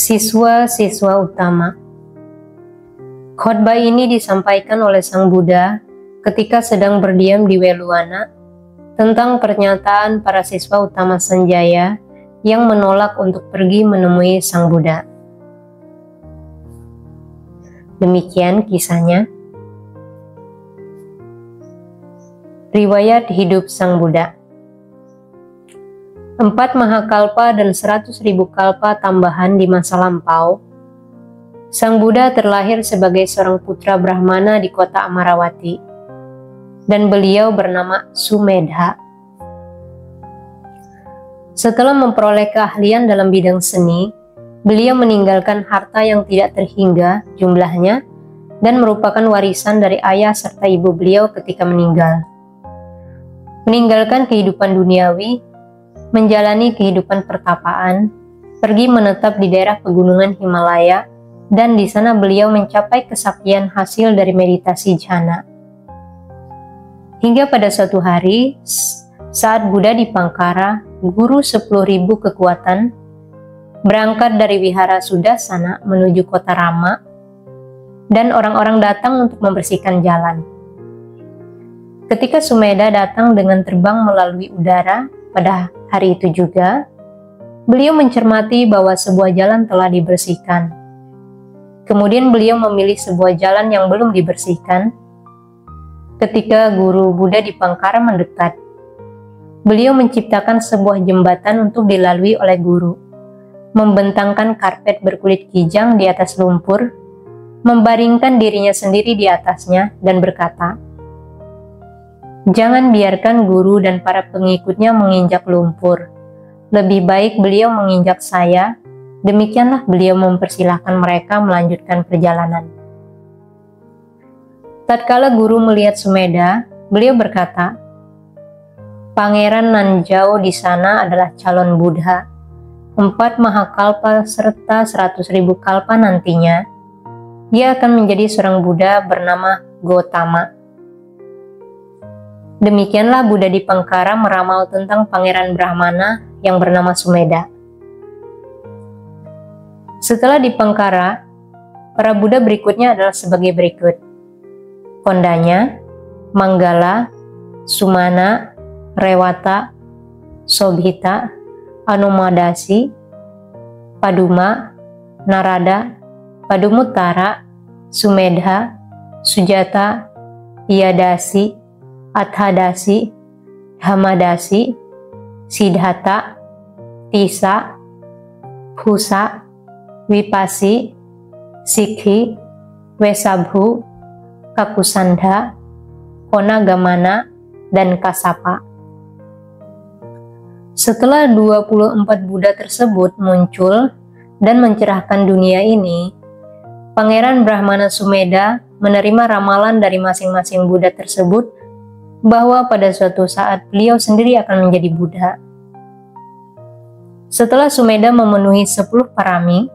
Siswa-siswa utama. Khotbah ini disampaikan oleh Sang Buddha ketika sedang berdiam di Weluwana tentang pernyataan para siswa utama Sanjaya yang menolak untuk pergi menemui Sang Buddha. Demikian kisahnya. Riwayat hidup Sang Buddha. 4 mahakalpa dan 100.000 kalpa tambahan di masa lampau, Sang Buddha terlahir sebagai seorang putra Brahmana di kota Amarawati, dan beliau bernama Sumedha. Setelah memperoleh keahlian dalam bidang seni, beliau meninggalkan harta yang tidak terhingga jumlahnya dan merupakan warisan dari ayah serta ibu beliau ketika meninggal. Meninggalkan kehidupan duniawi, menjalani kehidupan pertapaan, pergi menetap di daerah pegunungan Himalaya, dan di sana beliau mencapai kesaktian hasil dari meditasi jhana. Hingga pada suatu hari, saat Buddha di Pangkara, guru 10.000 kekuatan, berangkat dari Wihara Sudasana menuju kota Rama, dan orang-orang datang untuk membersihkan jalan. Ketika Sumedha datang dengan terbang melalui udara, pada hari itu juga, beliau mencermati bahwa sebuah jalan telah dibersihkan. Kemudian beliau memilih sebuah jalan yang belum dibersihkan. Ketika guru Buddha di Pangkara mendekat, beliau menciptakan sebuah jembatan untuk dilalui oleh guru, membentangkan karpet berkulit kijang di atas lumpur, membaringkan dirinya sendiri di atasnya, dan berkata, "Jangan biarkan guru dan para pengikutnya menginjak lumpur. Lebih baik beliau menginjak saya." Demikianlah beliau mempersilahkan mereka melanjutkan perjalanan. Tatkala guru melihat Sumedha, beliau berkata, "Pangeran Nanjao di sana adalah calon Buddha. 4 mahakalpa serta 100.000 kalpa nantinya, dia akan menjadi seorang Buddha bernama Gotama." Demikianlah Buddha di Pangkara meramal tentang Pangeran Brahmana yang bernama Sumedha. Setelah di Pangkara, para Buddha berikutnya adalah sebagai berikut. Kondanya, Manggala, Sumana, Rewata, Sobhita, Anumadasi, Paduma, Narada, Padumuttara, Sumedha, Sujata, Iyadasi, Athadasi, Hamadasi, Siddhata, Tisa, Husa, Wipasi, Sikhi, Wesabhu, Kakusandha, Konagamana, dan Kasapa. Setelah 24 Buddha tersebut muncul dan mencerahkan dunia ini, Pangeran Brahmana Sumedha menerima ramalan dari masing-masing Buddha tersebut bahwa pada suatu saat beliau sendiri akan menjadi Buddha. Setelah Sumedha memenuhi 10 parami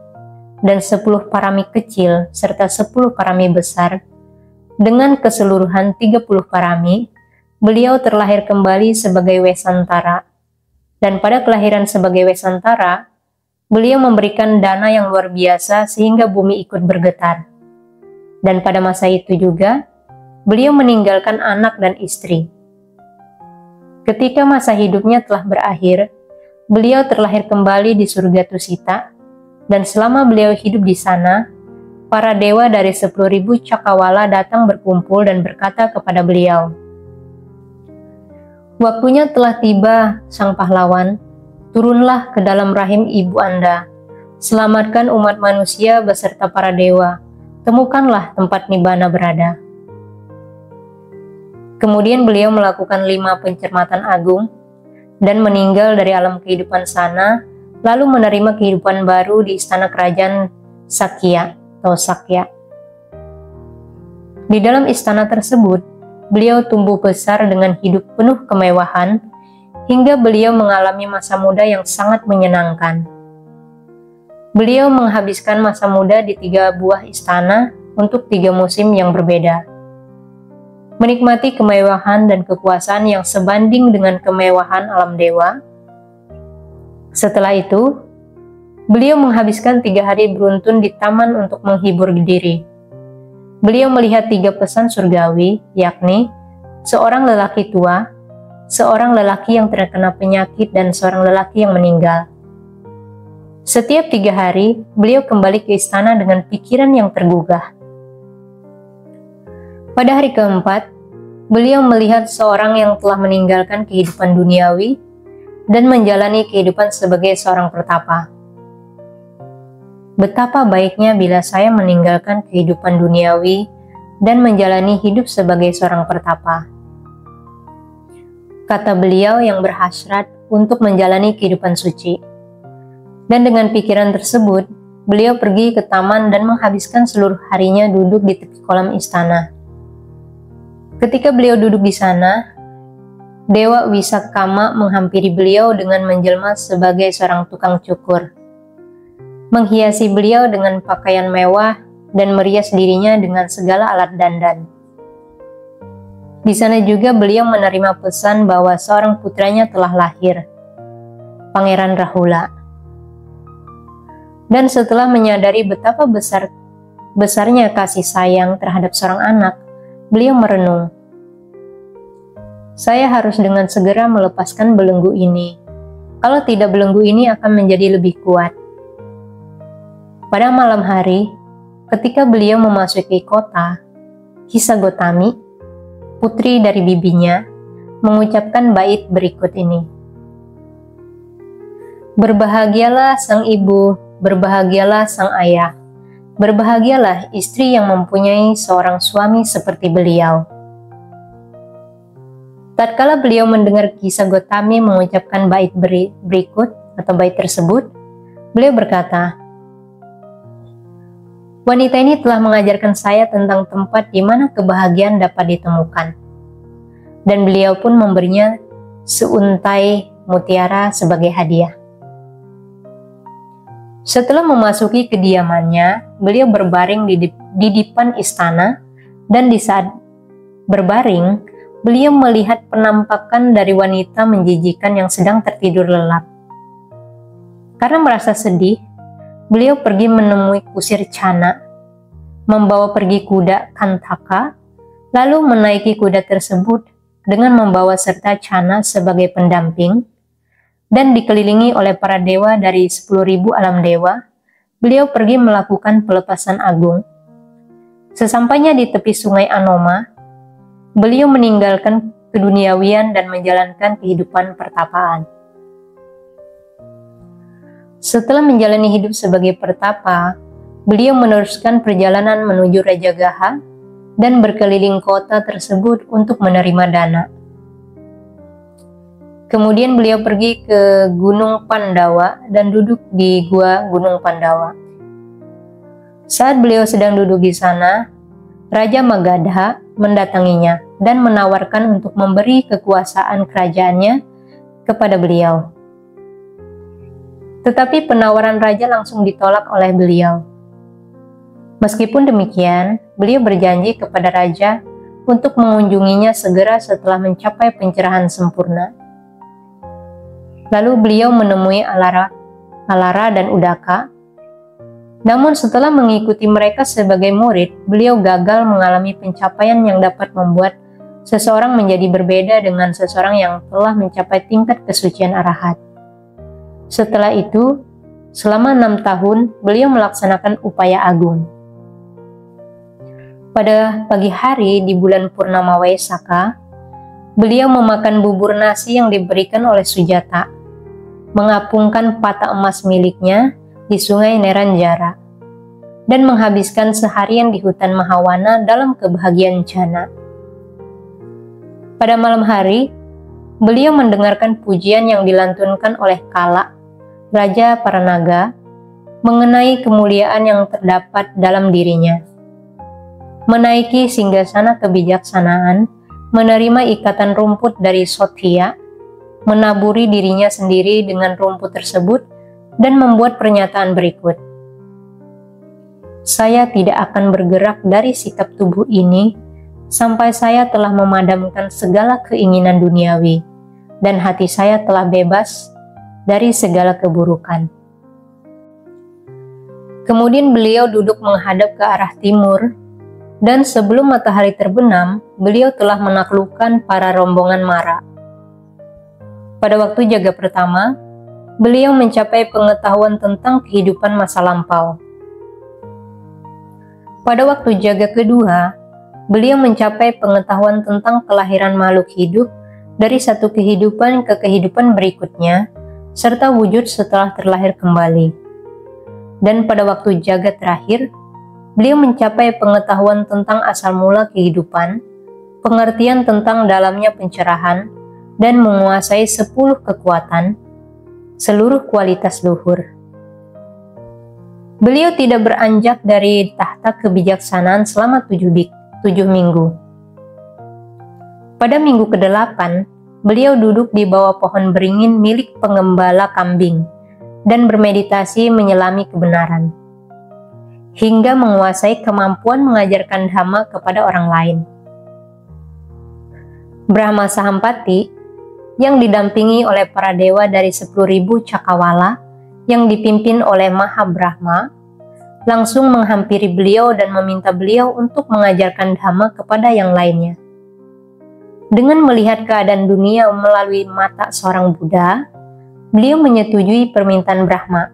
dan 10 parami kecil serta 10 parami besar, dengan keseluruhan 30 parami, beliau terlahir kembali sebagai Wesantara. Dan pada kelahiran sebagai Wesantara, beliau memberikan dana yang luar biasa sehingga bumi ikut bergetar. Dan pada masa itu juga, beliau meninggalkan anak dan istri. Ketika masa hidupnya telah berakhir, beliau terlahir kembali di surga Tusita, dan selama beliau hidup di sana, para dewa dari 10.000 cakrawala datang berkumpul dan berkata kepada beliau, "Waktunya telah tiba, sang pahlawan, turunlah ke dalam rahim ibu Anda, selamatkan umat manusia beserta para dewa, temukanlah tempat Nibbana berada." Kemudian beliau melakukan 5 pencermatan agung dan meninggal dari alam kehidupan sana, lalu menerima kehidupan baru di istana kerajaan Sakya atau Sakya. Di dalam istana tersebut, beliau tumbuh besar dengan hidup penuh kemewahan, hingga beliau mengalami masa muda yang sangat menyenangkan. Beliau menghabiskan masa muda di 3 buah istana untuk 3 musim yang berbeda. Menikmati kemewahan dan kekuasaan yang sebanding dengan kemewahan alam dewa. Setelah itu, Beliau menghabiskan 3 hari beruntun di taman untuk menghibur diri. Beliau melihat 3 pesan surgawi, yakni seorang lelaki tua, seorang lelaki yang terkena penyakit, dan seorang lelaki yang meninggal. Setiap 3 hari, beliau kembali ke istana dengan pikiran yang tergugah. Pada hari keempat, beliau melihat seorang yang telah meninggalkan kehidupan duniawi dan menjalani kehidupan sebagai seorang pertapa. Betapa baiknya bila saya meninggalkan kehidupan duniawi dan menjalani hidup sebagai seorang pertapa, kata beliau yang berhasrat untuk menjalani kehidupan suci. Dan dengan pikiran tersebut, beliau pergi ke taman dan menghabiskan seluruh harinya duduk di tepi kolam istana. Ketika beliau duduk di sana, Dewa Wisakama menghampiri beliau dengan menjelma sebagai seorang tukang cukur, menghiasi beliau dengan pakaian mewah dan merias dirinya dengan segala alat dandan. Di sana juga beliau menerima pesan bahwa seorang putranya telah lahir, Pangeran Rahula. Dan setelah menyadari betapa besarnya kasih sayang terhadap seorang anak, beliau merenung, saya harus dengan segera melepaskan belenggu ini. Kalau tidak, belenggu ini akan menjadi lebih kuat. Pada malam hari, ketika beliau memasuki kota, Kisagotami, putri dari bibinya, mengucapkan bait berikut ini. Berbahagialah sang ibu, berbahagialah sang ayah, berbahagialah istri yang mempunyai seorang suami seperti beliau. Tatkala beliau mendengar Kisagotami mengucapkan bait berikut atau bait tersebut, beliau berkata, wanita ini telah mengajarkan saya tentang tempat di mana kebahagiaan dapat ditemukan. Dan beliau pun memberinya seuntai mutiara sebagai hadiah. Setelah memasuki kediamannya, beliau berbaring di depan istana, dan di saat berbaring, beliau melihat penampakan dari wanita menjijikan yang sedang tertidur lelap. Karena merasa sedih, beliau pergi menemui kusir Cana, membawa pergi kuda Kantaka, lalu menaiki kuda tersebut dengan membawa serta Cana sebagai pendamping, dan dikelilingi oleh para dewa dari 10.000 alam dewa, beliau pergi melakukan pelepasan agung. Sesampainya di tepi sungai Anoma, beliau meninggalkan keduniawian dan menjalankan kehidupan pertapaan. Setelah menjalani hidup sebagai pertapa, beliau meneruskan perjalanan menuju Rajagaha dan berkeliling kota tersebut untuk menerima dana. Kemudian beliau pergi ke Gunung Pandawa dan duduk di gua Gunung Pandawa. Saat beliau sedang duduk di sana, Raja Magadha mendatanginya dan menawarkan untuk memberi kekuasaan kerajaannya kepada beliau. Tetapi penawaran raja langsung ditolak oleh beliau. Meskipun demikian, beliau berjanji kepada raja untuk mengunjunginya segera setelah mencapai pencerahan sempurna. Lalu beliau menemui Alara dan Udaka. Namun setelah mengikuti mereka sebagai murid, beliau gagal mengalami pencapaian yang dapat membuat seseorang menjadi berbeda dengan seseorang yang telah mencapai tingkat kesucian arahat. Setelah itu, selama 6 tahun, beliau melaksanakan upaya agung. Pada pagi hari di bulan Purnama Waisaka, beliau memakan bubur nasi yang diberikan oleh Sujata, mengapungkan pata emas miliknya di sungai Neranjara, dan menghabiskan seharian di hutan Mahawana dalam kebahagiaan jana. Pada malam hari, beliau mendengarkan pujian yang dilantunkan oleh Kala, Raja para Naga, mengenai kemuliaan yang terdapat dalam dirinya. Menaiki singgasana kebijaksanaan, menerima ikatan rumput dari Sothia, menaburi dirinya sendiri dengan rumput tersebut, dan membuat pernyataan berikut. Saya tidak akan bergerak dari sikap tubuh ini sampai saya telah memadamkan segala keinginan duniawi, dan hati saya telah bebas dari segala keburukan. Kemudian beliau duduk menghadap ke arah timur, dan sebelum matahari terbenam, beliau telah menaklukkan para rombongan Mara. Pada waktu jaga pertama, beliau mencapai pengetahuan tentang kehidupan masa lampau. Pada waktu jaga kedua, beliau mencapai pengetahuan tentang kelahiran makhluk hidup dari satu kehidupan ke kehidupan berikutnya, serta wujud setelah terlahir kembali. Dan pada waktu jaga terakhir, beliau mencapai pengetahuan tentang asal mula kehidupan, pengertian tentang dalamnya pencerahan, dan menguasai 10 kekuatan, seluruh kualitas luhur. Beliau tidak beranjak dari tahta kebijaksanaan selama 7 minggu. Pada minggu ke-8, beliau duduk di bawah pohon beringin milik pengembala kambing, dan bermeditasi menyelami kebenaran, hingga menguasai kemampuan mengajarkan dhamma kepada orang lain. Brahma Sahampati, yang didampingi oleh para dewa dari 10.000 cakrawala yang dipimpin oleh Maha Brahma, langsung menghampiri beliau dan meminta beliau untuk mengajarkan dhamma kepada yang lainnya. Dengan melihat keadaan dunia melalui mata seorang Buddha, beliau menyetujui permintaan Brahma.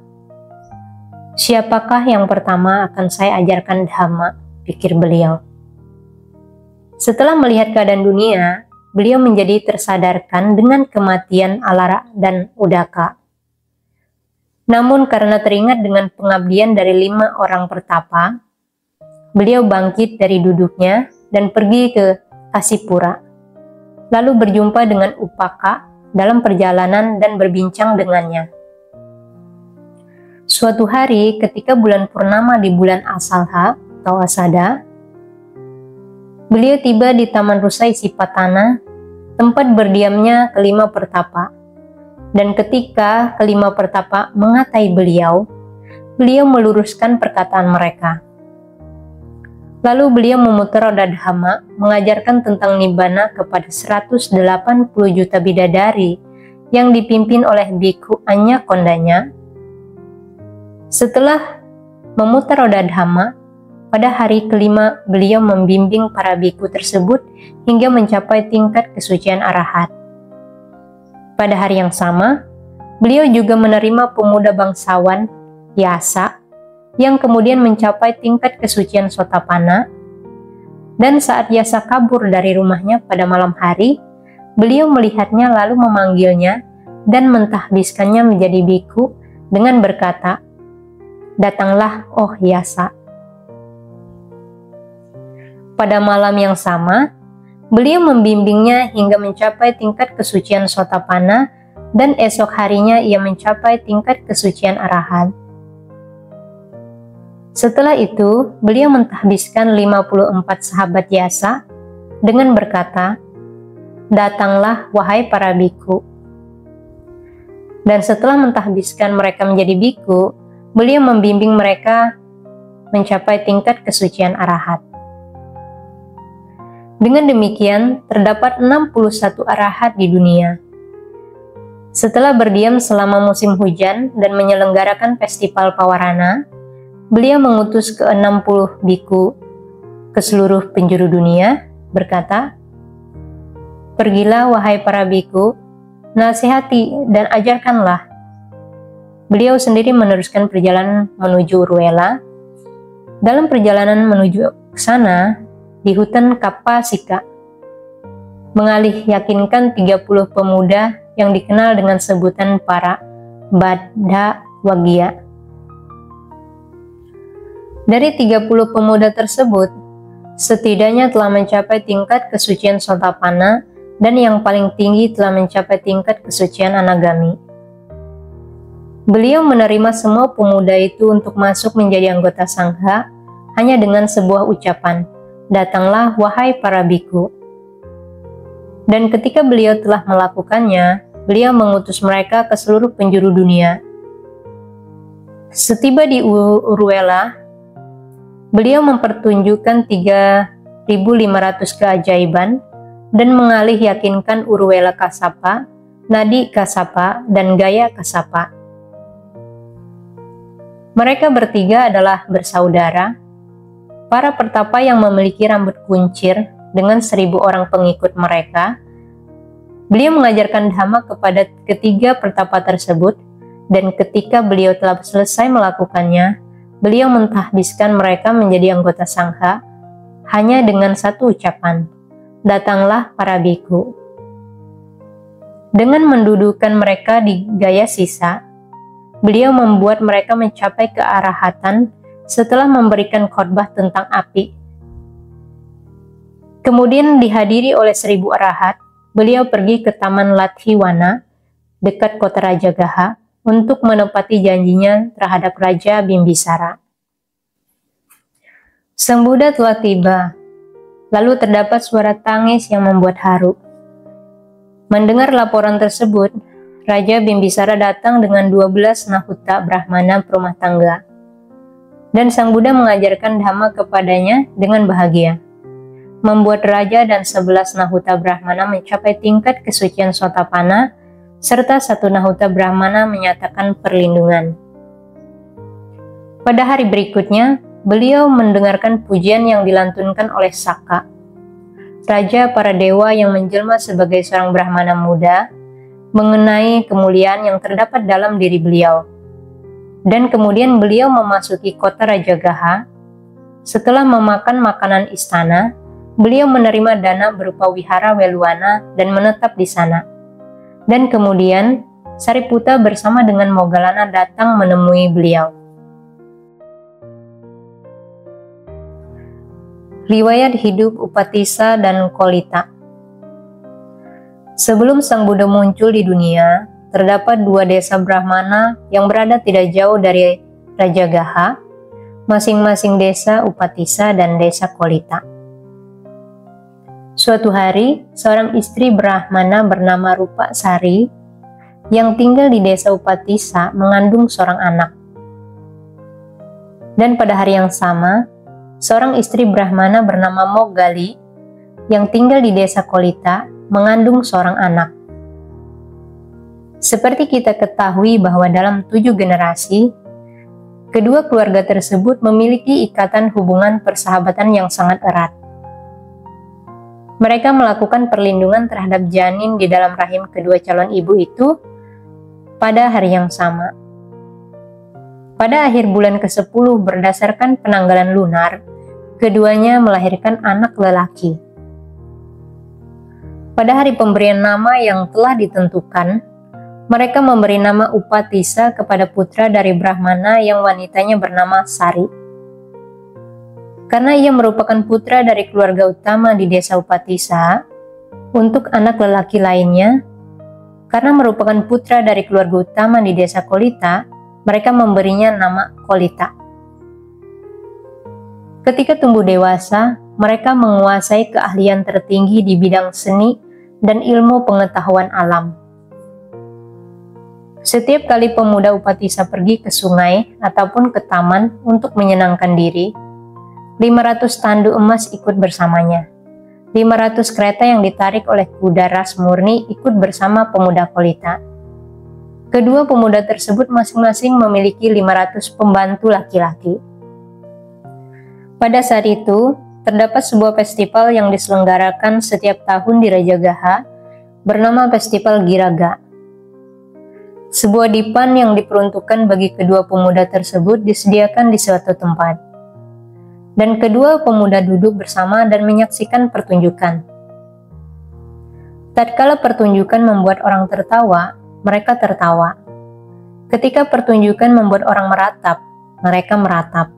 Siapakah yang pertama akan saya ajarkan dhamma, pikir beliau. Setelah melihat keadaan dunia, beliau menjadi tersadarkan dengan kematian Alara dan Udaka. Namun karena teringat dengan pengabdian dari 5 orang pertapa, beliau bangkit dari duduknya dan pergi ke Kasipura, lalu berjumpa dengan Upaka dalam perjalanan dan berbincang dengannya. Suatu hari ketika bulan purnama di bulan Asalha atau Asada, beliau tiba di Taman Rusai Sipatana, tempat berdiamnya kelima pertapa. Dan ketika kelima pertapa mengatai beliau meluruskan perkataan mereka. Lalu beliau memutar roda dhamma, mengajarkan tentang nibbana kepada 180 juta bidadari yang dipimpin oleh Bhikkhu Anya Kondanya. Setelah memutar roda dhamma, pada hari kelima beliau membimbing para bhikkhu tersebut hingga mencapai tingkat kesucian arahat. Pada hari yang sama, beliau juga menerima pemuda bangsawan, Yasa, yang kemudian mencapai tingkat kesucian Sotapanna, dan saat Yasa kabur dari rumahnya pada malam hari, beliau melihatnya lalu memanggilnya dan mentahbiskannya menjadi bhikkhu dengan berkata, "Datanglah, oh Yasa." Pada malam yang sama, beliau membimbingnya hingga mencapai tingkat kesucian Sotapanna, dan esok harinya ia mencapai tingkat kesucian arahat. Setelah itu, beliau mentahbiskan 54 sahabat Yasa dengan berkata, "Datanglah, wahai para bhikkhu." Dan setelah mentahbiskan mereka menjadi bhikkhu, beliau membimbing mereka mencapai tingkat kesucian arahat. Dengan demikian, terdapat 61 arahat di dunia. Setelah berdiam selama musim hujan dan menyelenggarakan festival Pawarana, beliau mengutus ke-60 bhikkhu ke seluruh penjuru dunia, berkata, "Pergilah wahai para bhikkhu, nasihati dan ajarkanlah." Beliau sendiri meneruskan perjalanan menuju Urwela. Dalam perjalanan menuju ke sana, di hutan Kapasika, mengalih yakinkan 30 pemuda yang dikenal dengan sebutan para Baddha Wagya. Dari 30 pemuda tersebut, setidaknya telah mencapai tingkat kesucian Sotapanna, dan yang paling tinggi telah mencapai tingkat kesucian Anagami. Beliau menerima semua pemuda itu untuk masuk menjadi anggota Sangha hanya dengan sebuah ucapan, "Datanglah wahai para bhikkhu." Dan ketika beliau telah melakukannya, beliau mengutus mereka ke seluruh penjuru dunia. Setiba di Urwela, beliau mempertunjukkan 3.500 keajaiban dan mengalih yakinkan Urwela Kasapa, Nadi Kasapa, dan Gaya Kasapa. Mereka bertiga adalah bersaudara, para pertapa yang memiliki rambut kuncir dengan 1.000 orang pengikut mereka. Beliau mengajarkan Dhamma kepada ketiga pertapa tersebut, dan ketika beliau telah selesai melakukannya, beliau mentahbiskan mereka menjadi anggota sangha hanya dengan satu ucapan, "Datanglah para biku." Dengan mendudukan mereka di gaya sisa, beliau membuat mereka mencapai kearahatan setelah memberikan khotbah tentang api. Kemudian dihadiri oleh 1.000 arahat, beliau pergi ke Taman Lathiwana dekat kota Rajagaha untuk menepati janjinya terhadap Raja Bimbisara. Sang Buddha telah tiba, lalu terdapat suara tangis yang membuat haru. Mendengar laporan tersebut, Raja Bimbisara datang dengan 12 nahuta Brahmana perumah tangga, dan Sang Buddha mengajarkan Dhamma kepadanya dengan bahagia, membuat Raja dan 11 nahuta Brahmana mencapai tingkat kesucian Sotapanna, serta 1 nahuta Brahmana menyatakan perlindungan. Pada hari berikutnya, beliau mendengarkan pujian yang dilantunkan oleh Saka, raja para dewa yang menjelma sebagai seorang Brahmana muda, mengenai kemuliaan yang terdapat dalam diri beliau. Dan kemudian beliau memasuki kota Rajagaha. Setelah memakan makanan istana, beliau menerima dana berupa wihara Weluwana dan menetap di sana. Dan kemudian Sariputta bersama dengan Moggallana datang menemui beliau. Riwayat hidup Upatissa dan Kolita. Sebelum Sang Buddha muncul di dunia, terdapat 2 desa Brahmana yang berada tidak jauh dari Rajagaha, masing-masing desa Upatissa dan desa Kolita. Suatu hari, seorang istri Brahmana bernama Rupa Sari yang tinggal di desa Upatissa mengandung seorang anak. Dan pada hari yang sama, seorang istri Brahmana bernama Moggali yang tinggal di desa Kolita mengandung seorang anak. Seperti kita ketahui bahwa dalam 7 generasi, kedua keluarga tersebut memiliki ikatan hubungan persahabatan yang sangat erat. Mereka melakukan perlindungan terhadap janin di dalam rahim kedua calon ibu itu pada hari yang sama. Pada akhir bulan ke-10 berdasarkan penanggalan lunar, keduanya melahirkan anak lelaki. Pada hari pemberian nama yang telah ditentukan, mereka memberi nama Upatissa kepada putra dari Brahmana yang wanitanya bernama Sari. Karena ia merupakan putra dari keluarga utama di desa Upatissa, untuk anak lelaki lainnya, karena merupakan putra dari keluarga utama di desa Kolita, mereka memberinya nama Kolita. Ketika tumbuh dewasa, mereka menguasai keahlian tertinggi di bidang seni dan ilmu pengetahuan alam. Setiap kali pemuda Upatissa pergi ke sungai ataupun ke taman untuk menyenangkan diri, 500 tandu emas ikut bersamanya. 500 kereta yang ditarik oleh kuda ras murni ikut bersama pemuda Kolita. Kedua pemuda tersebut masing-masing memiliki 500 pembantu laki-laki. Pada saat itu, terdapat sebuah festival yang diselenggarakan setiap tahun di Rajagaha bernama Festival Giraga. Sebuah dipan yang diperuntukkan bagi kedua pemuda tersebut disediakan di suatu tempat, dan kedua pemuda duduk bersama dan menyaksikan pertunjukan. Tatkala pertunjukan membuat orang tertawa, mereka tertawa. Ketika pertunjukan membuat orang meratap, mereka meratap.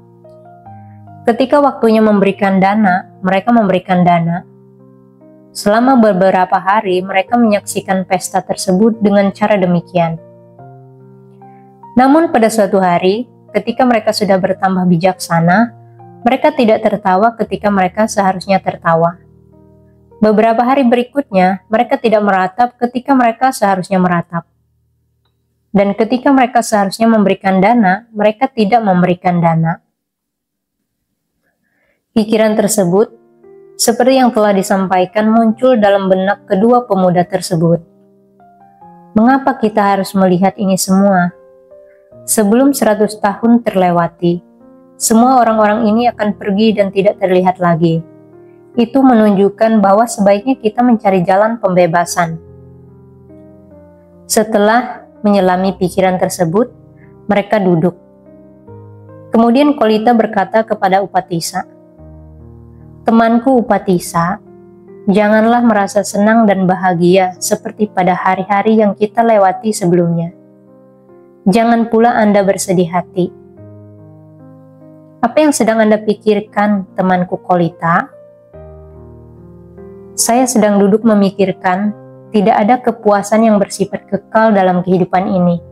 Ketika waktunya memberikan dana, mereka memberikan dana. Selama beberapa hari, mereka menyaksikan pesta tersebut dengan cara demikian. Namun pada suatu hari, ketika mereka sudah bertambah bijaksana, mereka tidak tertawa ketika mereka seharusnya tertawa. Beberapa hari berikutnya, mereka tidak meratap ketika mereka seharusnya meratap. Dan ketika mereka seharusnya memberikan dana, mereka tidak memberikan dana. Pikiran tersebut, seperti yang telah disampaikan, muncul dalam benak kedua pemuda tersebut. Mengapa kita harus melihat ini semua? Sebelum 100 tahun terlewati, semua orang-orang ini akan pergi dan tidak terlihat lagi. Itu menunjukkan bahwa sebaiknya kita mencari jalan pembebasan. Setelah menyelami pikiran tersebut, mereka duduk. Kemudian Kolita berkata kepada Upatissa, "Temanku Upatissa, janganlah merasa senang dan bahagia seperti pada hari-hari yang kita lewati sebelumnya. Jangan pula Anda bersedih hati. Apa yang sedang Anda pikirkan, temanku Kolita?" "Saya sedang duduk memikirkan, tidak ada kepuasan yang bersifat kekal dalam kehidupan ini.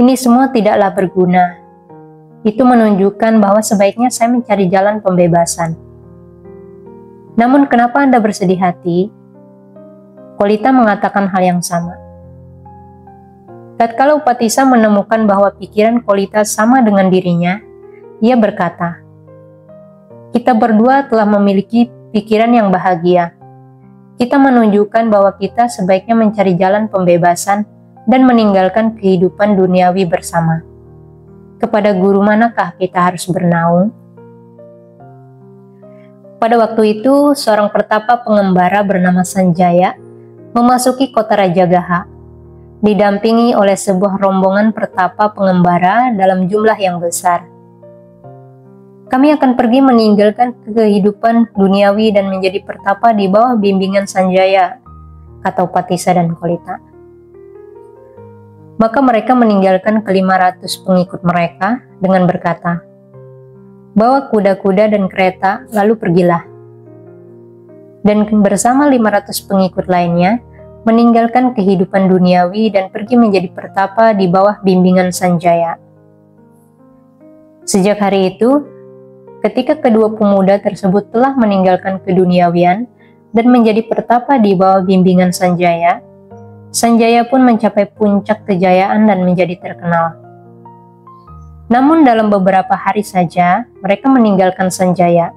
Ini semua tidaklah berguna. Itu menunjukkan bahwa sebaiknya saya mencari jalan pembebasan." "Namun kenapa Anda bersedih hati?" Kolita mengatakan hal yang sama. Tatkala Upatissa menemukan bahwa pikiran Kolita sama dengan dirinya, ia berkata, "Kita berdua telah memiliki pikiran yang bahagia. Kita menunjukkan bahwa kita sebaiknya mencari jalan pembebasan dan meninggalkan kehidupan duniawi bersama. Kepada guru manakah kita harus bernaung?" Pada waktu itu, seorang pertapa pengembara bernama Sanjaya memasuki kota Rajagaha, didampingi oleh sebuah rombongan pertapa pengembara dalam jumlah yang besar. "Kami akan pergi meninggalkan kehidupan duniawi dan menjadi pertapa di bawah bimbingan Sanjaya," kata Upatissa dan Kolita. Maka mereka meninggalkan ke-500 pengikut mereka dengan berkata, "Bawa kuda-kuda dan kereta, lalu pergilah." Dan bersama 500 pengikut lainnya, meninggalkan kehidupan duniawi dan pergi menjadi pertapa di bawah bimbingan Sanjaya. Sejak hari itu, ketika kedua pemuda tersebut telah meninggalkan keduniawian dan menjadi pertapa di bawah bimbingan Sanjaya, Sanjaya pun mencapai puncak kejayaan dan menjadi terkenal. Namun dalam beberapa hari saja, mereka meninggalkan Sanjaya.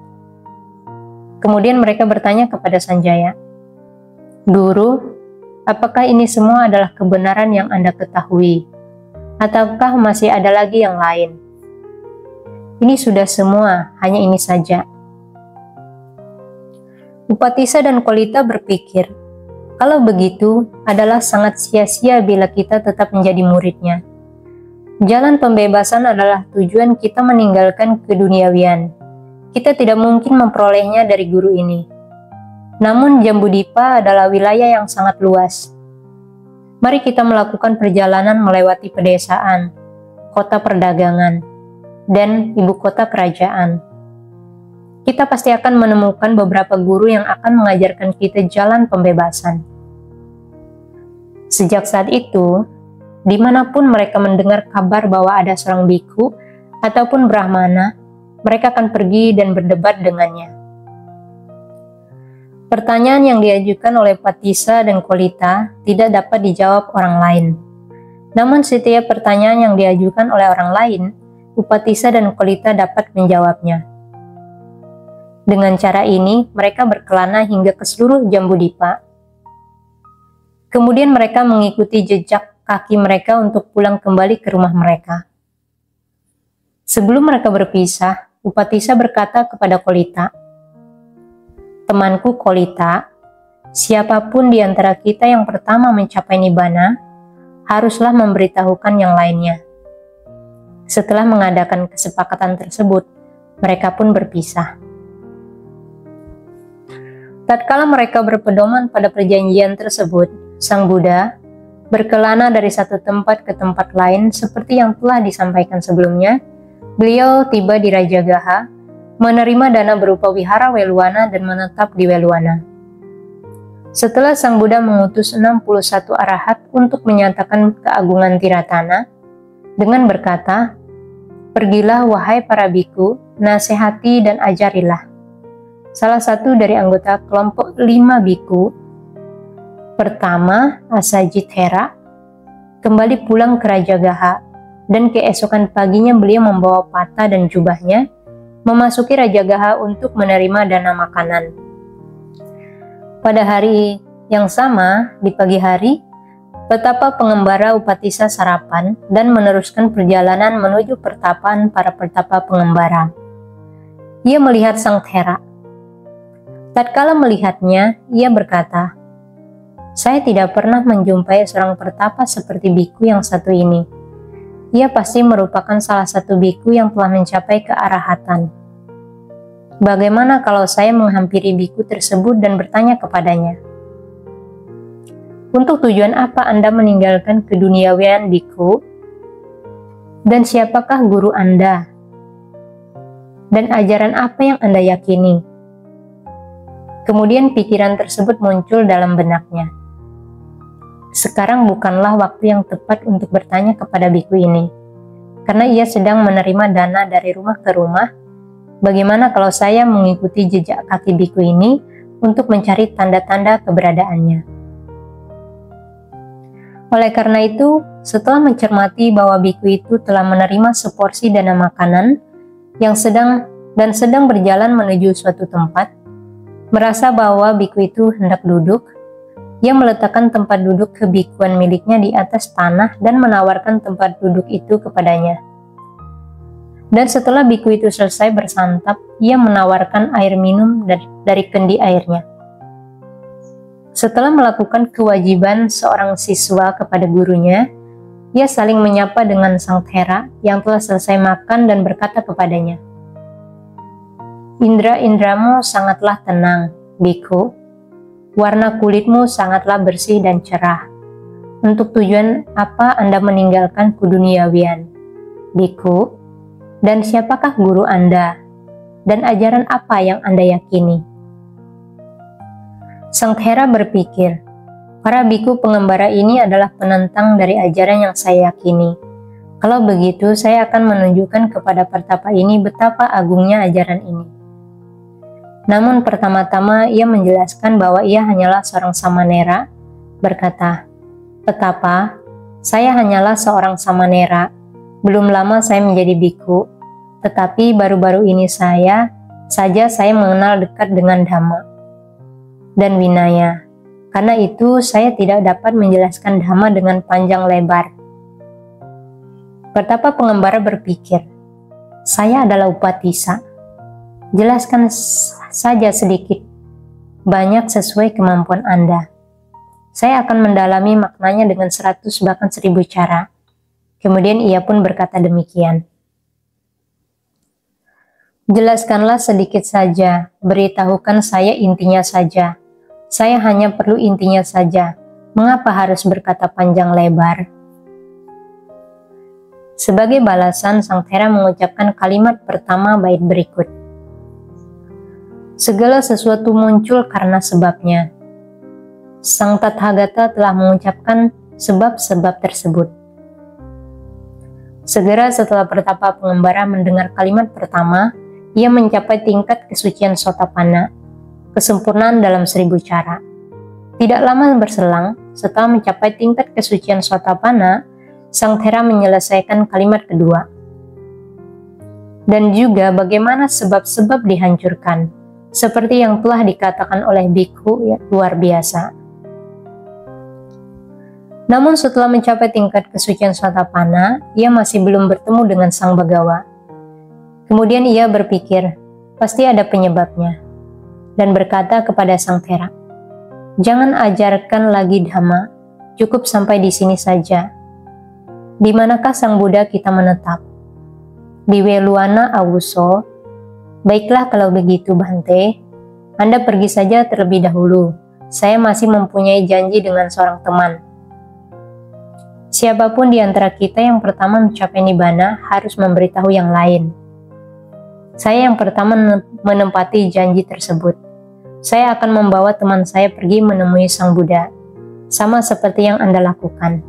Kemudian mereka bertanya kepada Sanjaya, "Guru, apakah ini semua adalah kebenaran yang Anda ketahui? Ataukah masih ada lagi yang lain?" "Ini sudah semua, hanya ini saja." Upatissa dan Kolita berpikir, kalau begitu adalah sangat sia-sia bila kita tetap menjadi muridnya. Jalan pembebasan adalah tujuan kita meninggalkan keduniawian. Kita tidak mungkin memperolehnya dari guru ini. Namun Jambudipa adalah wilayah yang sangat luas. Mari kita melakukan perjalanan melewati pedesaan, kota perdagangan, dan ibu kota kerajaan. Kita pasti akan menemukan beberapa guru yang akan mengajarkan kita jalan pembebasan. Sejak saat itu, dimanapun mereka mendengar kabar bahwa ada seorang biku ataupun brahmana, mereka akan pergi dan berdebat dengannya. Pertanyaan yang diajukan oleh Upatissa dan Kolita tidak dapat dijawab orang lain. Namun setiap pertanyaan yang diajukan oleh orang lain, Upatissa dan Kolita dapat menjawabnya. Dengan cara ini, mereka berkelana hingga ke seluruh Jambudipa. Kemudian mereka mengikuti jejak kaki mereka untuk pulang kembali ke rumah mereka. Sebelum mereka berpisah, Upatissa berkata kepada Kolita, "Temanku Kolita, siapapun di antara kita yang pertama mencapai nibbana, haruslah memberitahukan yang lainnya." Setelah mengadakan kesepakatan tersebut, mereka pun berpisah. Tatkala mereka berpedoman pada perjanjian tersebut, Sang Buddha berkelana dari satu tempat ke tempat lain seperti yang telah disampaikan sebelumnya. Beliau tiba di Rajagaha, menerima dana berupa wihara Weluwana dan menetap di Weluwana. Setelah Sang Buddha mengutus 61 arahat untuk menyatakan keagungan Tiratana, dengan berkata, "Pergilah wahai para biku, nasihati dan ajarilah." Salah satu dari anggota kelompok 5 biku, pertama Asajithera, kembali pulang ke Rajagaha, dan keesokan paginya beliau membawa pata dan jubahnya, memasuki Rajagaha untuk menerima dana makanan. Pada hari yang sama, di pagi hari, Petapa pengembara Upatissa sarapan dan meneruskan perjalanan menuju pertapaan para petapa pengembara. Ia melihat Sang Thera. Tatkala melihatnya, ia berkata, "Saya tidak pernah menjumpai seorang pertapa seperti biku yang satu ini. Ia pasti merupakan salah satu biku yang telah mencapai kearahatan. Bagaimana kalau saya menghampiri biku tersebut dan bertanya kepadanya, 'Untuk tujuan apa Anda meninggalkan keduniawian, biku? Dan siapakah guru Anda? Dan ajaran apa yang Anda yakini?' Kemudian pikiran tersebut muncul dalam benaknya. Sekarang bukanlah waktu yang tepat untuk bertanya kepada biku ini, karena ia sedang menerima dana dari rumah ke rumah. Bagaimana kalau saya mengikuti jejak kaki biku ini untuk mencari tanda-tanda keberadaannya?" Oleh karena itu, setelah mencermati bahwa biku itu telah menerima seporsi dana makanan yang sedang berjalan menuju suatu tempat, merasa bahwa biku itu hendak duduk, ia meletakkan tempat duduk kebikuan miliknya di atas tanah dan menawarkan tempat duduk itu kepadanya. Dan setelah biku itu selesai bersantap, ia menawarkan air minum dari kendi airnya. Setelah melakukan kewajiban seorang siswa kepada gurunya, ia saling menyapa dengan Sang Thera yang telah selesai makan dan berkata kepadanya, "Indra-indramu sangatlah tenang, biku. Warna kulitmu sangatlah bersih dan cerah. Untuk tujuan apa Anda meninggalkan keduniawian, biku? Dan siapakah guru Anda? Dan ajaran apa yang Anda yakini?" Sang Thera berpikir, para biku pengembara ini adalah penentang dari ajaran yang saya yakini. Kalau begitu, saya akan menunjukkan kepada pertapa ini betapa agungnya ajaran ini. Namun pertama-tama ia menjelaskan bahwa ia hanyalah seorang samanera, berkata, "Petapa, saya hanyalah seorang samanera. Belum lama saya menjadi biku, tetapi baru-baru ini saya mengenal dekat dengan Dhamma dan Vinaya. Karena itu saya tidak dapat menjelaskan Dhamma dengan panjang lebar." Pertapa pengembara berpikir, "Saya adalah Upatissa. Jelaskan saja sedikit, banyak sesuai kemampuan Anda. Saya akan mendalami maknanya dengan 100 bahkan 1000 cara." Kemudian ia pun berkata demikian. "Jelaskanlah sedikit saja, beritahukan saya intinya saja. Saya hanya perlu intinya saja. Mengapa harus berkata panjang lebar?" Sebagai balasan, Sang Thera mengucapkan kalimat pertama bait berikut. "Segala sesuatu muncul karena sebabnya. Sang Tathagata telah mengucapkan sebab-sebab tersebut." Segera setelah pertapa pengembara mendengar kalimat pertama, ia mencapai tingkat kesucian Sotapanna, kesempurnaan dalam 1000 cara. Tidak lama berselang, setelah mencapai tingkat kesucian Sotapanna, Sang Thera menyelesaikan kalimat kedua. "Dan juga bagaimana sebab-sebab dihancurkan, seperti yang telah dikatakan oleh biku luar biasa." Namun setelah mencapai tingkat kesucian Sotapanna, ia masih belum bertemu dengan Sang Bagawa. Kemudian ia berpikir, pasti ada penyebabnya, dan berkata kepada Sang Thera, "Jangan ajarkan lagi Dhamma, cukup sampai di sini saja. Di manakah Sang Buddha kita menetap? Di Weluana Awuso? Baiklah kalau begitu, Bhante. Anda pergi saja terlebih dahulu. Saya masih mempunyai janji dengan seorang teman. Siapapun di antara kita yang pertama mencapai Nibbana harus memberitahu yang lain. Saya yang pertama menempati janji tersebut. Saya akan membawa teman saya pergi menemui Sang Buddha, sama seperti yang Anda lakukan."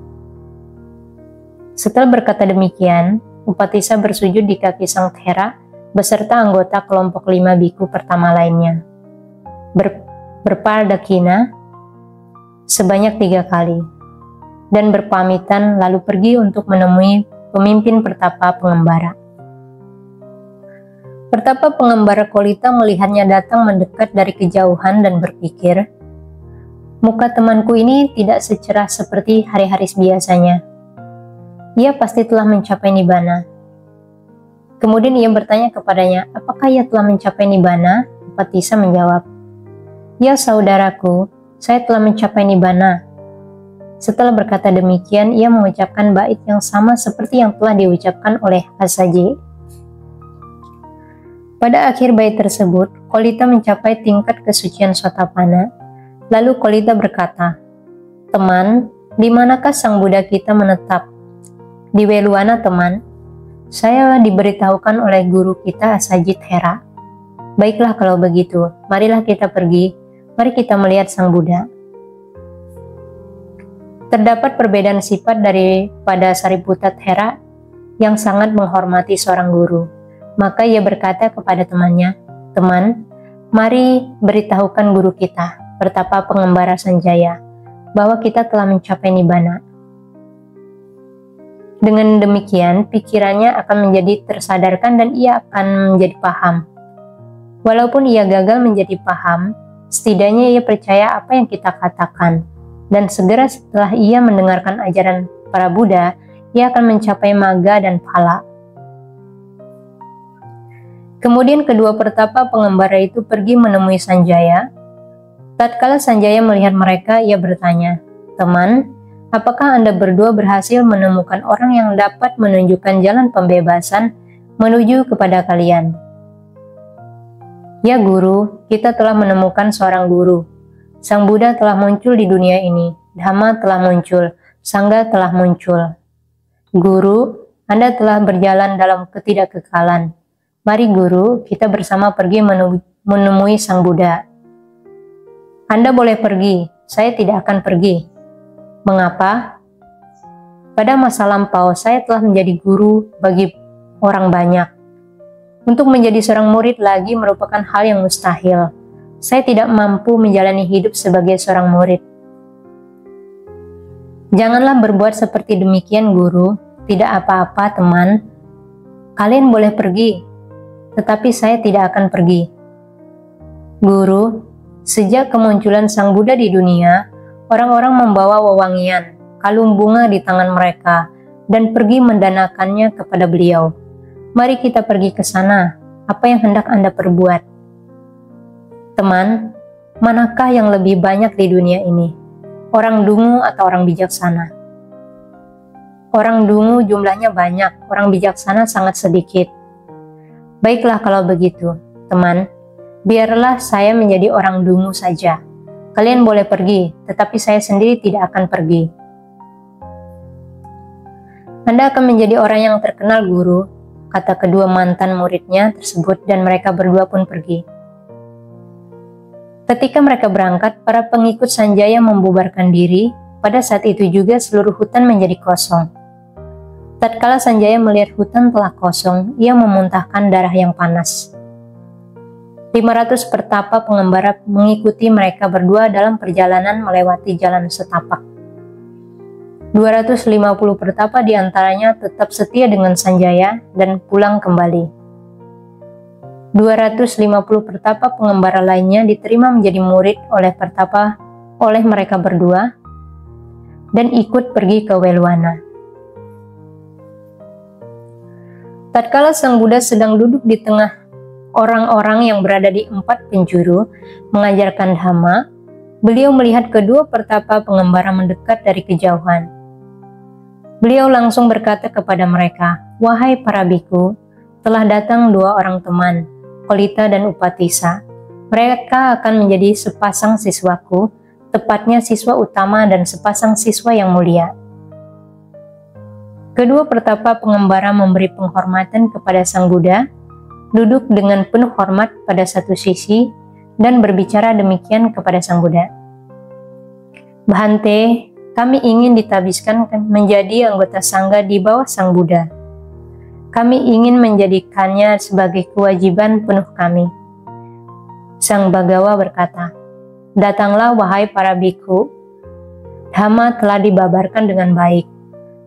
Setelah berkata demikian, Upatissa bersujud di kaki Sang Thera beserta anggota kelompok 5 biku pertama lainnya. Berpardakina sebanyak 3 kali, dan berpamitan lalu pergi untuk menemui pemimpin pertapa pengembara. Pertapa pengembara Kolita melihatnya datang mendekat dari kejauhan dan berpikir, Muka temanku ini tidak secerah seperti hari-hari biasanya. Ia pasti telah mencapai nibbana. Kemudian ia bertanya kepadanya, apakah ia telah mencapai nibbana? Upatissa menjawab, ya saudaraku, saya telah mencapai nibbana. Setelah berkata demikian, ia mengucapkan bait yang sama seperti yang telah diucapkan oleh Assaji. Pada akhir bait tersebut, Kolita mencapai tingkat kesucian Sotapanna. Lalu Kolita berkata, teman, di manakah Sang Buddha kita menetap? Di Weluwana, teman. Saya diberitahukan oleh guru kita Assaji Thera. Baiklah kalau begitu, marilah kita pergi. Mari kita melihat Sang Buddha. Terdapat perbedaan sifat daripada Sariputta Thera yang sangat menghormati seorang guru. Maka ia berkata kepada temannya, teman, mari beritahukan guru kita, Pertapa Pengembara Sanjaya, bahwa kita telah mencapai nibbana. Dengan demikian, pikirannya akan menjadi tersadarkan dan ia akan menjadi paham. Walaupun ia gagal menjadi paham, setidaknya ia percaya apa yang kita katakan, dan segera setelah ia mendengarkan ajaran para Buddha, ia akan mencapai magga dan phala. Kemudian kedua pertapa pengembara itu pergi menemui Sanjaya. Tatkala Sanjaya melihat mereka, ia bertanya, teman, apakah Anda berdua berhasil menemukan orang yang dapat menunjukkan jalan pembebasan menuju kepada kalian? Ya guru, kita telah menemukan seorang guru. Sang Buddha telah muncul di dunia ini, Dhamma telah muncul, Sangha telah muncul. Guru, Anda telah berjalan dalam ketidakkekalan. Mari guru, kita bersama pergi menemui Sang Buddha. Anda boleh pergi, saya tidak akan pergi. Mengapa? Pada masa lampau, saya telah menjadi guru bagi orang banyak. Untuk menjadi seorang murid lagi merupakan hal yang mustahil. Saya tidak mampu menjalani hidup sebagai seorang murid. Janganlah berbuat seperti demikian, guru. Tidak apa-apa, teman. Kalian boleh pergi, tetapi saya tidak akan pergi. Guru, sejak kemunculan Sang Buddha di dunia, orang-orang membawa wewangian, kalung bunga di tangan mereka, dan pergi mendanakannya kepada beliau. Mari kita pergi ke sana. Apa yang hendak Anda perbuat? Teman, manakah yang lebih banyak di dunia ini? Orang dungu atau orang bijaksana? Orang dungu jumlahnya banyak, orang bijaksana sangat sedikit. Baiklah kalau begitu, teman. Biarlah saya menjadi orang dungu saja. Kalian boleh pergi, tetapi saya sendiri tidak akan pergi. Anda akan menjadi orang yang terkenal, guru, kata kedua mantan muridnya tersebut, dan mereka berdua pun pergi. Ketika mereka berangkat, para pengikut Sanjaya membubarkan diri. Pada saat itu juga seluruh hutan menjadi kosong. Tatkala Sanjaya melihat hutan telah kosong, ia memuntahkan darah yang panas. 500 pertapa pengembara mengikuti mereka berdua dalam perjalanan melewati jalan setapak. 250 pertapa diantaranya tetap setia dengan Sanjaya dan pulang kembali. 250 pertapa pengembara lainnya diterima menjadi murid oleh mereka berdua dan ikut pergi ke Weluwana. Tatkala Sang Buddha sedang duduk di tengah orang-orang yang berada di 4 penjuru mengajarkan Dhamma, beliau melihat kedua pertapa pengembara mendekat dari kejauhan. Beliau langsung berkata kepada mereka, wahai para biku, telah datang 2 orang teman, Kolita dan Upatissa. Mereka akan menjadi sepasang siswaku, tepatnya siswa utama dan sepasang siswa yang mulia. Kedua pertapa pengembara memberi penghormatan kepada Sang Buddha, duduk dengan penuh hormat pada satu sisi, dan berbicara demikian kepada Sang Buddha. Bhante, kami ingin ditabiskan menjadi anggota Sangha di bawah Sang Buddha. Kami ingin menjadikannya sebagai kewajiban penuh kami. Sang Bhagawa berkata, datanglah wahai para biku, Dhamma telah dibabarkan dengan baik.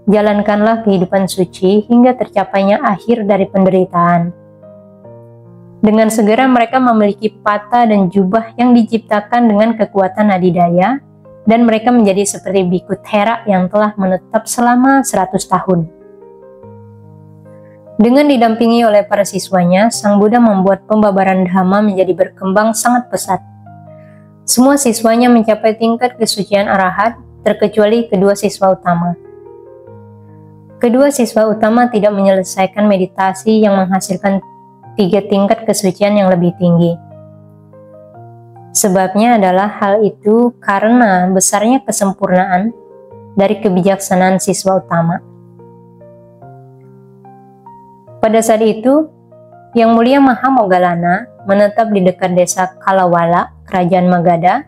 Jalankanlah kehidupan suci hingga tercapainya akhir dari penderitaan. Dengan segera mereka memiliki pata dan jubah yang diciptakan dengan kekuatan adidaya dan mereka menjadi seperti biku Thera yang telah menetap selama 100 tahun. Dengan didampingi oleh para siswanya, Sang Buddha membuat pembabaran Dhamma menjadi berkembang sangat pesat. Semua siswanya mencapai tingkat kesucian arahat, terkecuali kedua siswa utama. Kedua siswa utama tidak menyelesaikan meditasi yang menghasilkan 3 tingkat kesucian yang lebih tinggi. Sebabnya adalah hal itu karena besarnya kesempurnaan dari kebijaksanaan siswa utama. Pada saat itu, Yang Mulia Mahamoggallana menetap di dekat desa Kalawala, Kerajaan Magadha.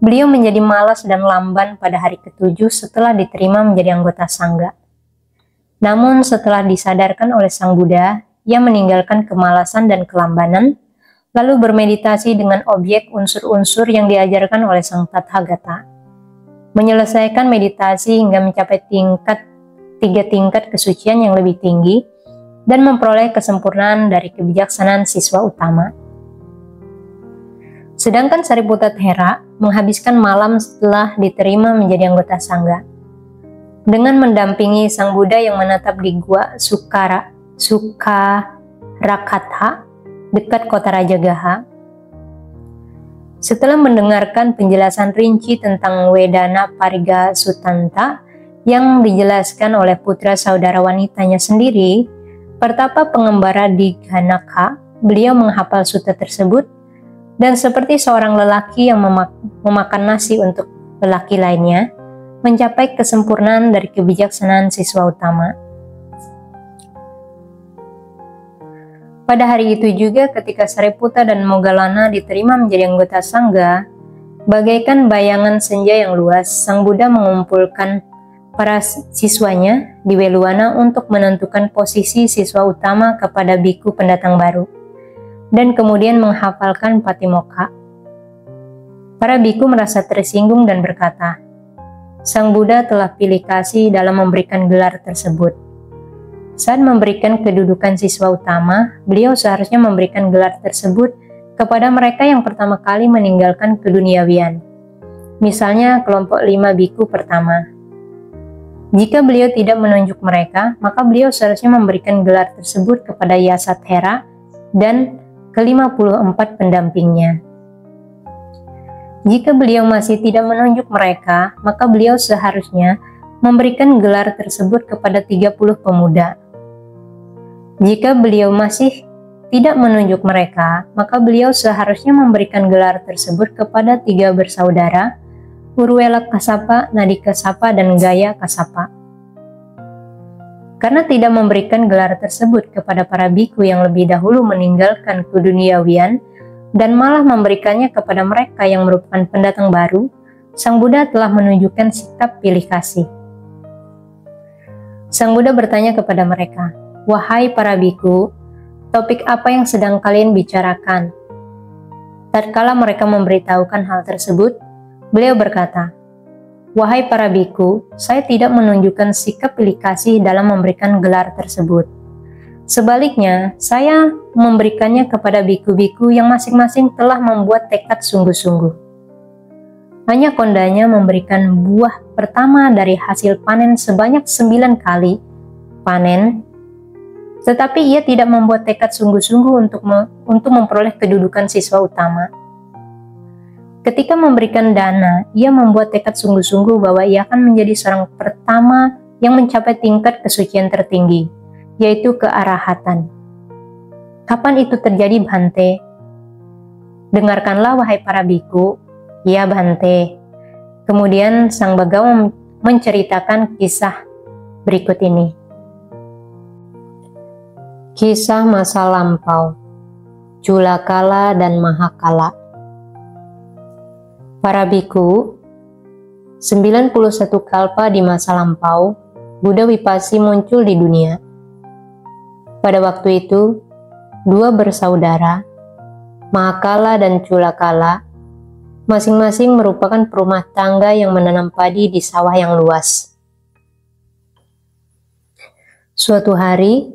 Beliau menjadi malas dan lamban pada hari ke-7 setelah diterima menjadi anggota Sangga. Namun setelah disadarkan oleh Sang Buddha, ia meninggalkan kemalasan dan kelambanan, lalu bermeditasi dengan objek unsur-unsur yang diajarkan oleh Sang Tathagata. Menyelesaikan meditasi hingga mencapai 3 tingkat kesucian yang lebih tinggi, dan memperoleh kesempurnaan dari kebijaksanaan siswa utama. Sedangkan Sariputta Thera menghabiskan malam setelah diterima menjadi anggota Sangga, dengan mendampingi Sang Buddha yang menetap di Gua Sukarakatha dekat kota Rajagaha. Setelah mendengarkan penjelasan rinci tentang Wedana Pariga Sutanta yang dijelaskan oleh putra saudara wanitanya sendiri, pertapa pengembara di Ghanaka, beliau menghafal sutta tersebut, dan seperti seorang lelaki yang memakan nasi untuk lelaki lainnya, mencapai kesempurnaan dari kebijaksanaan siswa utama. Pada hari itu juga ketika Sariputta dan Moggallana diterima menjadi anggota Sangga, bagaikan bayangan senja yang luas, Sang Buddha mengumpulkan para siswanya di Weluwana untuk menentukan posisi siswa utama kepada biku pendatang baru, dan kemudian menghafalkan Patimokkha. Para biku merasa tersinggung dan berkata, Sang Buddha telah pilih kasih dalam memberikan gelar tersebut. Saat memberikan kedudukan siswa utama, beliau seharusnya memberikan gelar tersebut kepada mereka yang pertama kali meninggalkan keduniawian. Misalnya kelompok 5 biku pertama. Jika beliau tidak menunjuk mereka, maka beliau seharusnya memberikan gelar tersebut kepada Yasa Thera dan ke-54 pendampingnya. Jika beliau masih tidak menunjuk mereka, maka beliau seharusnya memberikan gelar tersebut kepada 30 pemuda. Jika beliau masih tidak menunjuk mereka, maka beliau seharusnya memberikan gelar tersebut kepada 3 bersaudara, Urwela Kassapa, Nadi Kassapa, dan Gaya Kassapa. Karena tidak memberikan gelar tersebut kepada para biku yang lebih dahulu meninggalkan keduniawian, dan malah memberikannya kepada mereka yang merupakan pendatang baru, Sang Buddha telah menunjukkan sikap pilih kasih. Sang Buddha bertanya kepada mereka, "Wahai para biku, topik apa yang sedang kalian bicarakan?" Tatkala mereka memberitahukan hal tersebut, beliau berkata, "Wahai para biku, saya tidak menunjukkan sikap pilih kasih dalam memberikan gelar tersebut. Sebaliknya, saya memberikannya kepada biku-biku yang masing-masing telah membuat tekad sungguh-sungguh. Hanya kondanya memberikan buah pertama dari hasil panen sebanyak 9 kali panen, tetapi ia tidak membuat tekad sungguh-sungguh untuk memperoleh kedudukan siswa utama. Ketika memberikan dana, ia membuat tekad sungguh-sungguh bahwa ia akan menjadi seorang pertama yang mencapai tingkat kesucian tertinggi, yaitu kearahatan. Kapan itu terjadi, Bhante? Dengarkanlah, wahai para biku." "Ya, Bhante." Kemudian Sang Bhagawan menceritakan kisah berikut ini. Kisah masa lampau, Culakala dan Mahakala. Para biku, 91 kalpa di masa lampau, Buddha Wipassi muncul di dunia. Pada waktu itu, 2 bersaudara, Mahakala dan Culakala, masing-masing merupakan perumah tangga yang menanam padi di sawah yang luas. Suatu hari,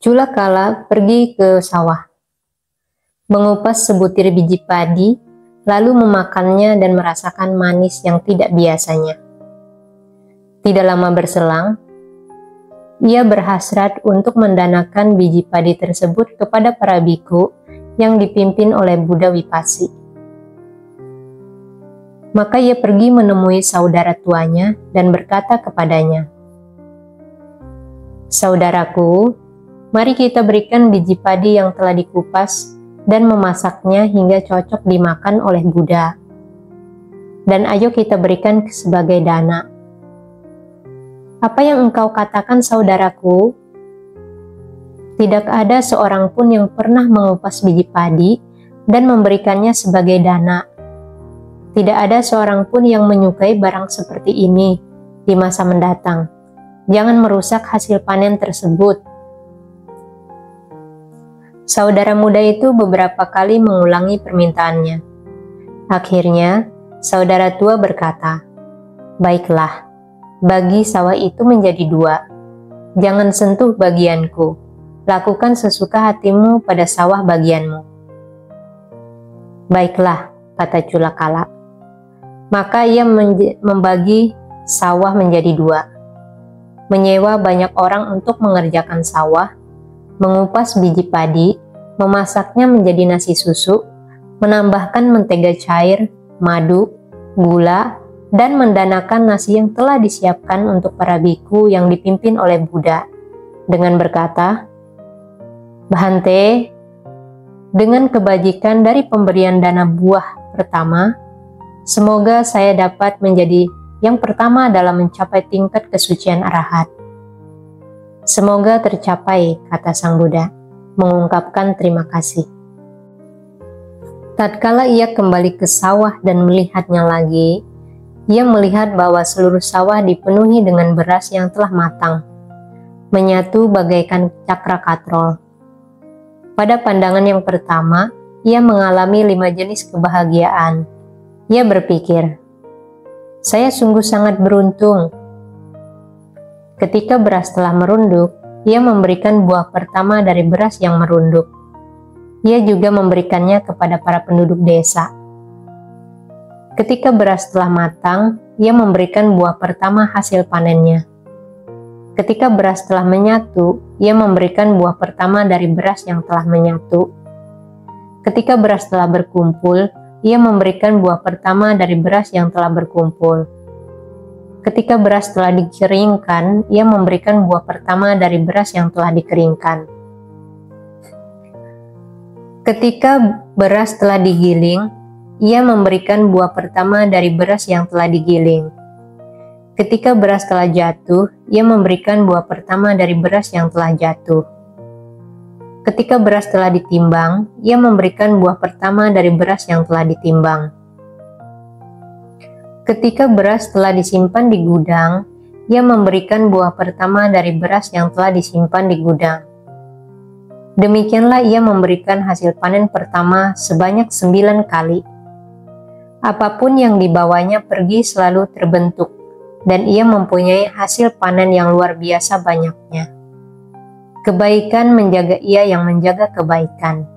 Culakala pergi ke sawah, mengupas sebutir biji padi, lalu memakannya dan merasakan manis yang tidak biasanya. Tidak lama berselang, ia berhasrat untuk mendanakan biji padi tersebut kepada para biku yang dipimpin oleh Buddha Wipassi. Maka ia pergi menemui saudara tuanya dan berkata kepadanya, "Saudaraku, mari kita berikan biji padi yang telah dikupas dan memasaknya hingga cocok dimakan oleh Buddha. Dan ayo kita berikan sebagai dana." "Apa yang engkau katakan, saudaraku? Tidak ada seorang pun yang pernah mengupas biji padi dan memberikannya sebagai dana. Tidak ada seorang pun yang menyukai barang seperti ini di masa mendatang. Jangan merusak hasil panen tersebut." Saudara muda itu beberapa kali mengulangi permintaannya. Akhirnya, saudara tua berkata, "Baiklah, bagi sawah itu menjadi 2. Jangan sentuh bagianku. Lakukan sesuka hatimu pada sawah bagianmu." "Baiklah," kata Culakala. Maka ia membagi sawah menjadi 2. Menyewa banyak orang untuk mengerjakan sawah, mengupas biji padi, memasaknya menjadi nasi susu, menambahkan mentega cair, madu, gula, dan mendanakan nasi yang telah disiapkan untuk para biku yang dipimpin oleh Buddha, dengan berkata, "Bhante, dengan kebajikan dari pemberian dana buah pertama, semoga saya dapat menjadi yang pertama dalam mencapai tingkat kesucian arahat." "Semoga tercapai," kata Sang Buddha, mengungkapkan terima kasih. Tatkala ia kembali ke sawah dan melihatnya lagi, ia melihat bahwa seluruh sawah dipenuhi dengan beras yang telah matang, menyatu bagaikan cakra katrol. Pada pandangan yang pertama, ia mengalami 5 jenis kebahagiaan. Ia berpikir, "Saya sungguh sangat beruntung." Ketika beras telah merunduk, ia memberikan buah pertama dari beras yang merunduk. Ia juga memberikannya kepada para penduduk desa. Ketika beras telah matang, ia memberikan buah pertama hasil panennya. Ketika beras telah menyatu, ia memberikan buah pertama dari beras yang telah menyatu. Ketika beras telah berkumpul, ia memberikan buah pertama dari beras yang telah berkumpul. Ketika beras telah dikeringkan, ia memberikan buah pertama dari beras yang telah dikeringkan. Ketika beras telah digiling, ia memberikan buah pertama dari beras yang telah digiling. Ketika beras telah jatuh, ia memberikan buah pertama dari beras yang telah jatuh. Ketika beras telah ditimbang, ia memberikan buah pertama dari beras yang telah ditimbang. Ketika beras telah disimpan di gudang, ia memberikan buah pertama dari beras yang telah disimpan di gudang. Demikianlah ia memberikan hasil panen pertama sebanyak 9 kali. Apapun yang dibawanya pergi selalu terbentuk, dan ia mempunyai hasil panen yang luar biasa banyaknya. Kebaikan menjaga ia yang menjaga kebaikan.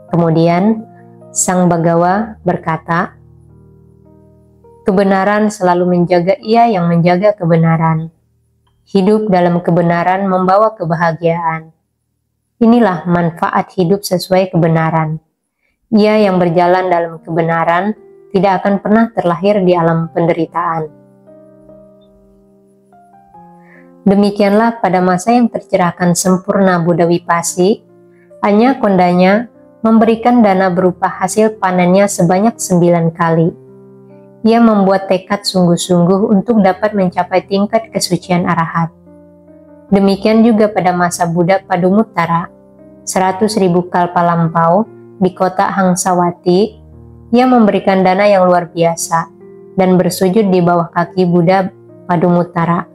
Kemudian, Sang Bagawa berkata, "Kebenaran selalu menjaga ia yang menjaga kebenaran. Hidup dalam kebenaran membawa kebahagiaan. Inilah manfaat hidup sesuai kebenaran. Ia yang berjalan dalam kebenaran tidak akan pernah terlahir di alam penderitaan." Demikianlah pada masa yang tercerahkan sempurna Buddha Wipassi, Anya Kondanya memberikan dana berupa hasil panennya sebanyak 9 kali. Ia membuat tekad sungguh-sungguh untuk dapat mencapai tingkat kesucian arahat. Demikian juga pada masa Buddha Padumuttara, 100.000 kalpa lampau, di kota Hangsawati, ia memberikan dana yang luar biasa dan bersujud di bawah kaki Buddha Padumuttara,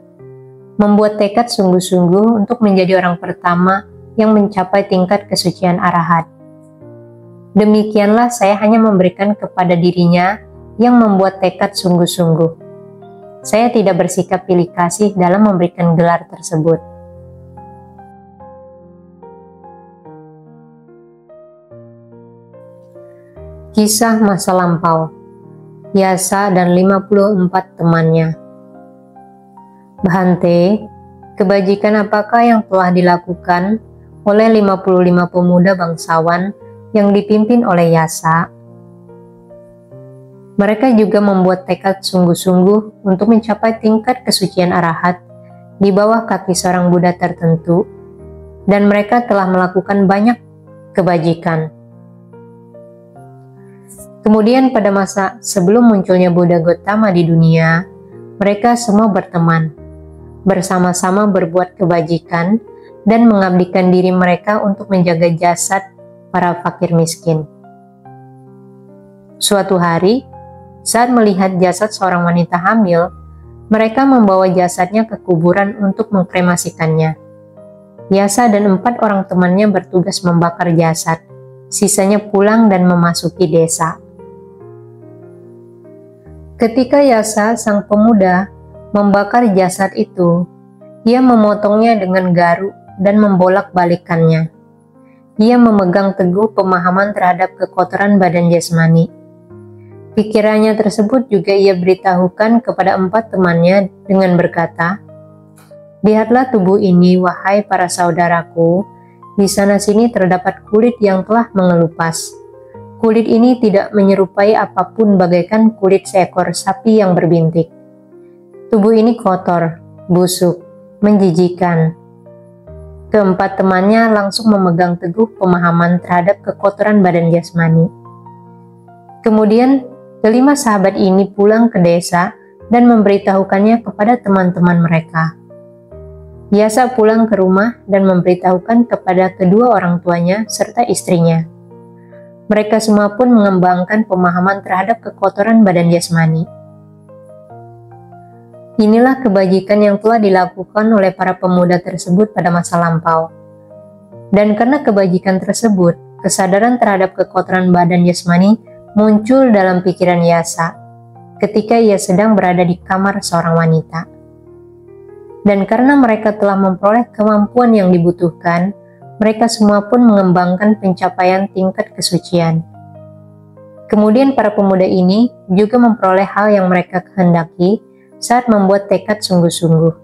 membuat tekad sungguh-sungguh untuk menjadi orang pertama yang mencapai tingkat kesucian arahat. Demikianlah saya hanya memberikan kepada dirinya yang membuat tekad sungguh-sungguh. Saya tidak bersikap pilih kasih dalam memberikan gelar tersebut. Kisah masa lampau, Yasa dan 54 temannya. Bhante, kebajikan apakah yang telah dilakukan oleh 55 pemuda bangsawan yang dipimpin oleh Yasa? Mereka juga membuat tekad sungguh-sungguh untuk mencapai tingkat kesucian arahat di bawah kaki seorang Buddha tertentu, dan mereka telah melakukan banyak kebajikan. Kemudian pada masa sebelum munculnya Buddha Gautama di dunia, mereka semua berteman, bersama-sama berbuat kebajikan dan mengabdikan diri mereka untuk menjaga jasad para fakir miskin. Suatu hari, saat melihat jasad seorang wanita hamil, mereka membawa jasadnya ke kuburan untuk mengkremasikannya. Yasa dan 4 orang temannya bertugas membakar jasad, sisanya pulang dan memasuki desa. Ketika Yasa, sang pemuda, membakar jasad itu, ia memotongnya dengan garu dan membolak-balikannya. Ia memegang teguh pemahaman terhadap kekotoran badan jasmani. Pikirannya tersebut juga ia beritahukan kepada 4 temannya dengan berkata, "Lihatlah tubuh ini, wahai para saudaraku, di sana-sini terdapat kulit yang telah mengelupas. Kulit ini tidak menyerupai apapun bagaikan kulit seekor sapi yang berbintik. Tubuh ini kotor, busuk, menjijikan." Keempat temannya langsung memegang teguh pemahaman terhadap kekotoran badan jasmani. Kemudian, kelima sahabat ini pulang ke desa dan memberitahukannya kepada teman-teman mereka. Yasa pulang ke rumah dan memberitahukan kepada kedua orang tuanya serta istrinya. Mereka semua pun mengembangkan pemahaman terhadap kekotoran badan jasmani. Inilah kebajikan yang telah dilakukan oleh para pemuda tersebut pada masa lampau. Dan karena kebajikan tersebut, kesadaran terhadap kekotoran badan jasmani muncul dalam pikiran Yasa ketika ia sedang berada di kamar seorang wanita. Dan karena mereka telah memperoleh kemampuan yang dibutuhkan, mereka semua pun mengembangkan pencapaian tingkat kesucian. Kemudian para pemuda ini juga memperoleh hal yang mereka kehendaki saat membuat tekad sungguh-sungguh.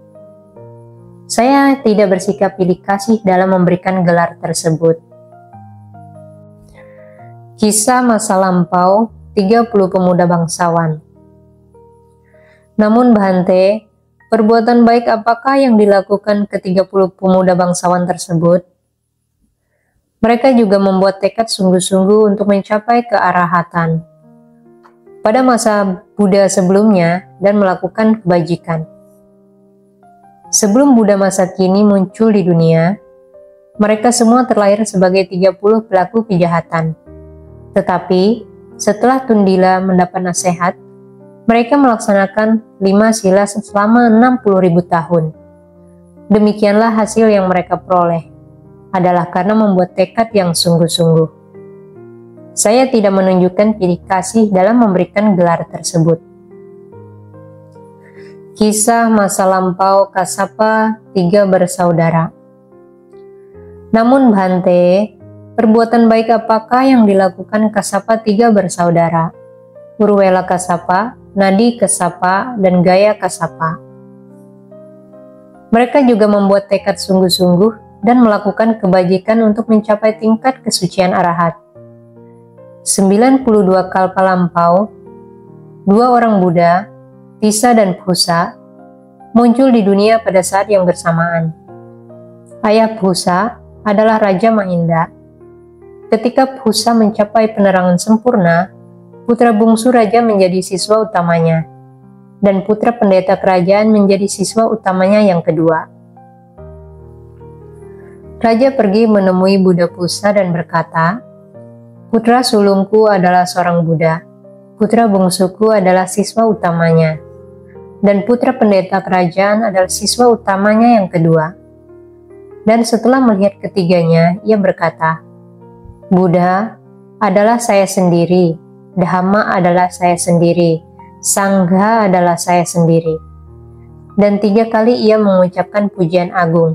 Saya tidak bersikap pilih kasih dalam memberikan gelar tersebut. Kisah masa lampau 30 pemuda bangsawan. Namun Bhante, perbuatan baik apakah yang dilakukan ke-30 pemuda bangsawan tersebut? Mereka juga membuat tekad sungguh-sungguh untuk mencapai kearahatan pada masa Buddha sebelumnya dan melakukan kebajikan. Sebelum Buddha masa kini muncul di dunia, mereka semua terlahir sebagai 30 pelaku kejahatan. Tetapi, setelah Tundila mendapat nasihat, mereka melaksanakan 5 sila selama 60.000 tahun. Demikianlah hasil yang mereka peroleh, adalah karena membuat tekad yang sungguh-sungguh. Saya tidak menunjukkan pilih kasih dalam memberikan gelar tersebut. Kisah masa lampau Kassapa 3 bersaudara. Namun Bhante, perbuatan baik apakah yang dilakukan Kassapa 3 bersaudara, Urwela Kassapa, Nadi Kassapa, dan Gaya Kassapa? Mereka juga membuat tekad sungguh-sungguh dan melakukan kebajikan untuk mencapai tingkat kesucian arahat. 92 kalpa lampau, 2 orang Buddha, Tissa dan Phusa, muncul di dunia pada saat yang bersamaan. Ayah Phusa adalah Raja Mahinda. Ketika Phusa mencapai penerangan sempurna, putra bungsu raja menjadi siswa utamanya, dan putra pendeta kerajaan menjadi siswa utamanya yang kedua. Raja pergi menemui Buddha Phusa dan berkata, "Putra sulungku adalah seorang Buddha, putra bungsuku adalah siswa utamanya, dan putra pendeta kerajaan adalah siswa utamanya yang kedua." Dan setelah melihat ketiganya, ia berkata, "Buddha adalah saya sendiri, Dhamma adalah saya sendiri, Sangha adalah saya sendiri." Dan 3 kali ia mengucapkan pujian agung.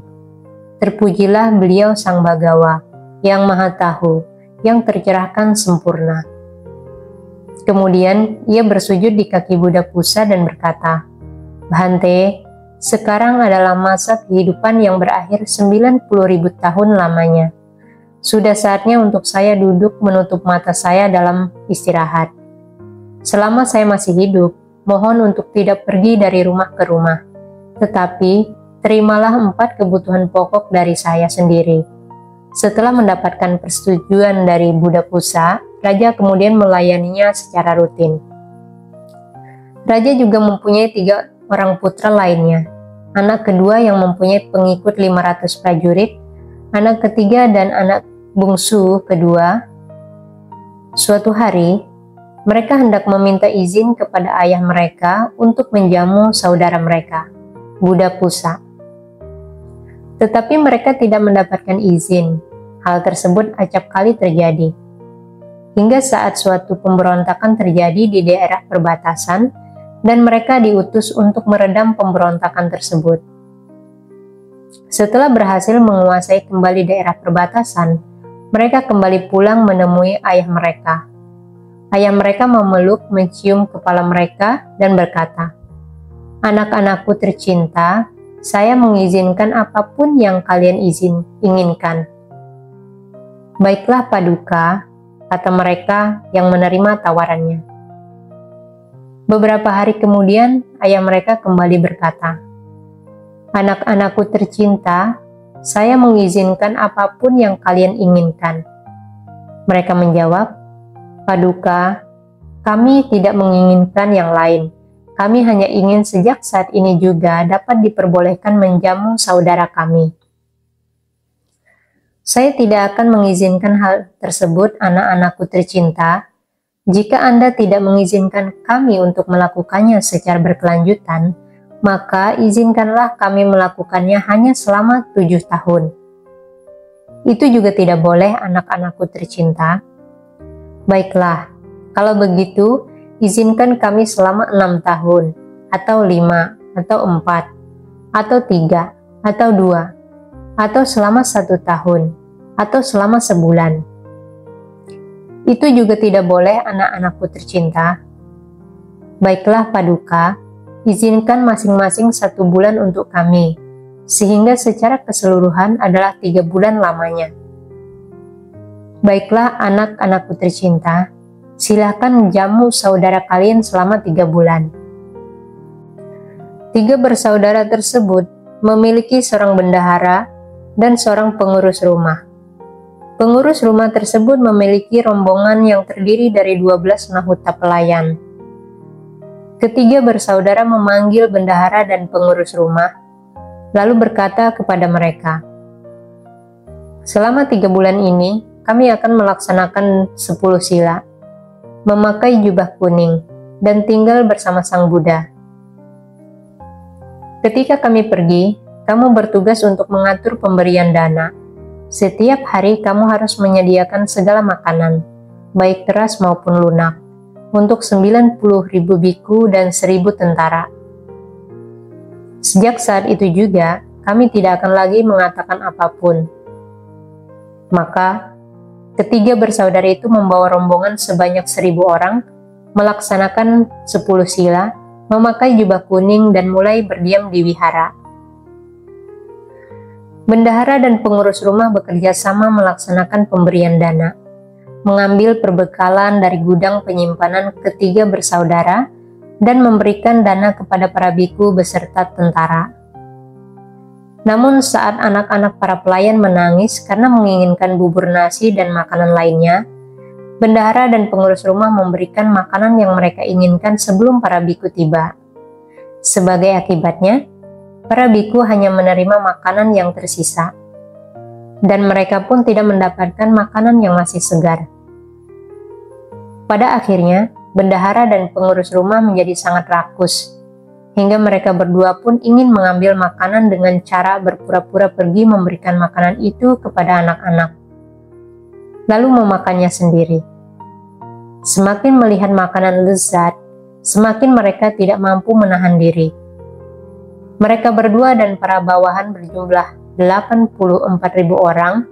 Terpujilah beliau Sang Bhagawa, yang maha tahu, yang tercerahkan sempurna. Kemudian ia bersujud di kaki Buddha Pusa dan berkata, "Bhante, sekarang adalah masa kehidupan yang berakhir 90.000 tahun lamanya. Sudah saatnya untuk saya duduk menutup mata saya dalam istirahat. Selama saya masih hidup, mohon untuk tidak pergi dari rumah ke rumah. Tetapi, terimalah 4 kebutuhan pokok dari saya sendiri." Setelah mendapatkan persetujuan dari Buddha Pusa, Raja kemudian melayaninya secara rutin. Raja juga mempunyai 3 orang putra lainnya. Anak kedua yang mempunyai pengikut 500 prajurit, anak ketiga dan anak bungsu kedua. Suatu hari, mereka hendak meminta izin kepada ayah mereka untuk menjamu saudara mereka, Buddha Pusa. Tetapi mereka tidak mendapatkan izin. Hal tersebut acap kali terjadi. Hingga saat suatu pemberontakan terjadi di daerah perbatasan, dan mereka diutus untuk meredam pemberontakan tersebut. Setelah berhasil menguasai kembali daerah perbatasan, mereka kembali pulang menemui ayah mereka. Ayah mereka memeluk, mencium kepala mereka, dan berkata, "Anak-anakku tercinta, saya mengizinkan apapun yang kalian inginkan." "Baiklah Paduka," kata mereka yang menerima tawarannya. Beberapa hari kemudian, ayah mereka kembali berkata, "Anak-anakku tercinta, saya mengizinkan apapun yang kalian inginkan." Mereka menjawab, "Paduka, kami tidak menginginkan yang lain. Kami hanya ingin sejak saat ini juga dapat diperbolehkan menjamu saudara kami." "Saya tidak akan mengizinkan hal tersebut, anak-anakku tercinta. Jika Anda tidak mengizinkan kami untuk melakukannya secara berkelanjutan, maka izinkanlah kami melakukannya hanya selama 7 tahun. Itu juga tidak boleh, anak-anakku tercinta." "Baiklah, kalau begitu, izinkan kami selama 6 tahun, atau 5, atau 4, atau 3, atau 2, atau selama 1 tahun, atau selama sebulan." "Itu juga tidak boleh, anak-anakku tercinta." "Baiklah Paduka, izinkan masing-masing 1 bulan untuk kami, sehingga secara keseluruhan adalah 3 bulan lamanya." "Baiklah anak-anakku tercinta, silakan jamu saudara kalian selama 3 bulan." 3 bersaudara tersebut memiliki seorang bendahara dan seorang pengurus rumah. Pengurus rumah tersebut memiliki rombongan yang terdiri dari 12 nahuta pelayan. Ketiga bersaudara memanggil bendahara dan pengurus rumah, lalu berkata kepada mereka, "Selama 3 bulan ini, kami akan melaksanakan 10 sila, memakai jubah kuning, dan tinggal bersama Sang Buddha. Ketika kami pergi, kamu bertugas untuk mengatur pemberian dana. Setiap hari kamu harus menyediakan segala makanan, baik keras maupun lunak, untuk 90.000 biku dan 1.000 tentara." Sejak saat itu juga, kami tidak akan lagi mengatakan apapun. Maka, ketiga bersaudara itu membawa rombongan sebanyak 1.000 orang, melaksanakan 10 sila, memakai jubah kuning, dan mulai berdiam di wihara. Bendahara dan pengurus rumah bekerja sama melaksanakan pemberian dana, mengambil perbekalan dari gudang penyimpanan ketiga bersaudara, dan memberikan dana kepada para biku beserta tentara. Namun saat anak-anak para pelayan menangis karena menginginkan bubur nasi dan makanan lainnya, bendahara dan pengurus rumah memberikan makanan yang mereka inginkan sebelum para biku tiba. Sebagai akibatnya, para biku hanya menerima makanan yang tersisa, dan mereka pun tidak mendapatkan makanan yang masih segar. Pada akhirnya, bendahara dan pengurus rumah menjadi sangat rakus, hingga mereka berdua pun ingin mengambil makanan dengan cara berpura-pura pergi memberikan makanan itu kepada anak-anak, lalu memakannya sendiri. Semakin melihat makanan lezat, semakin mereka tidak mampu menahan diri. Mereka berdua dan para bawahan berjumlah 84.000 orang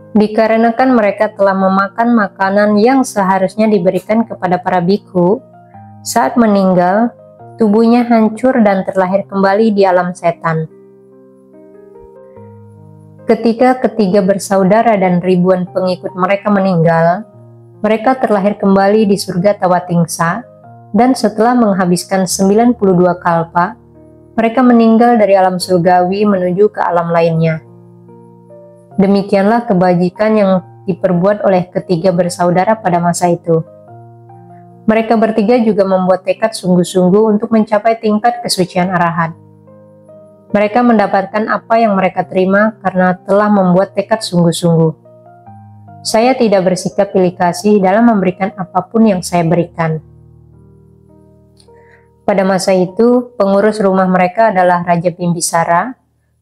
Dikarenakan mereka telah memakan makanan yang seharusnya diberikan kepada para bikhu, saat meninggal, tubuhnya hancur dan terlahir kembali di alam setan. Ketika ketiga bersaudara dan ribuan pengikut mereka meninggal, mereka terlahir kembali di surga Tawatingsa, dan setelah menghabiskan 92 kalpa, mereka meninggal dari alam surgawi menuju ke alam lainnya. Demikianlah kebajikan yang diperbuat oleh ketiga bersaudara pada masa itu. Mereka bertiga juga membuat tekad sungguh-sungguh untuk mencapai tingkat kesucian arahat. Mereka mendapatkan apa yang mereka terima karena telah membuat tekad sungguh-sungguh. Saya tidak bersikap pilih kasih dalam memberikan apapun yang saya berikan. Pada masa itu, pengurus rumah mereka adalah Raja Bimbisara,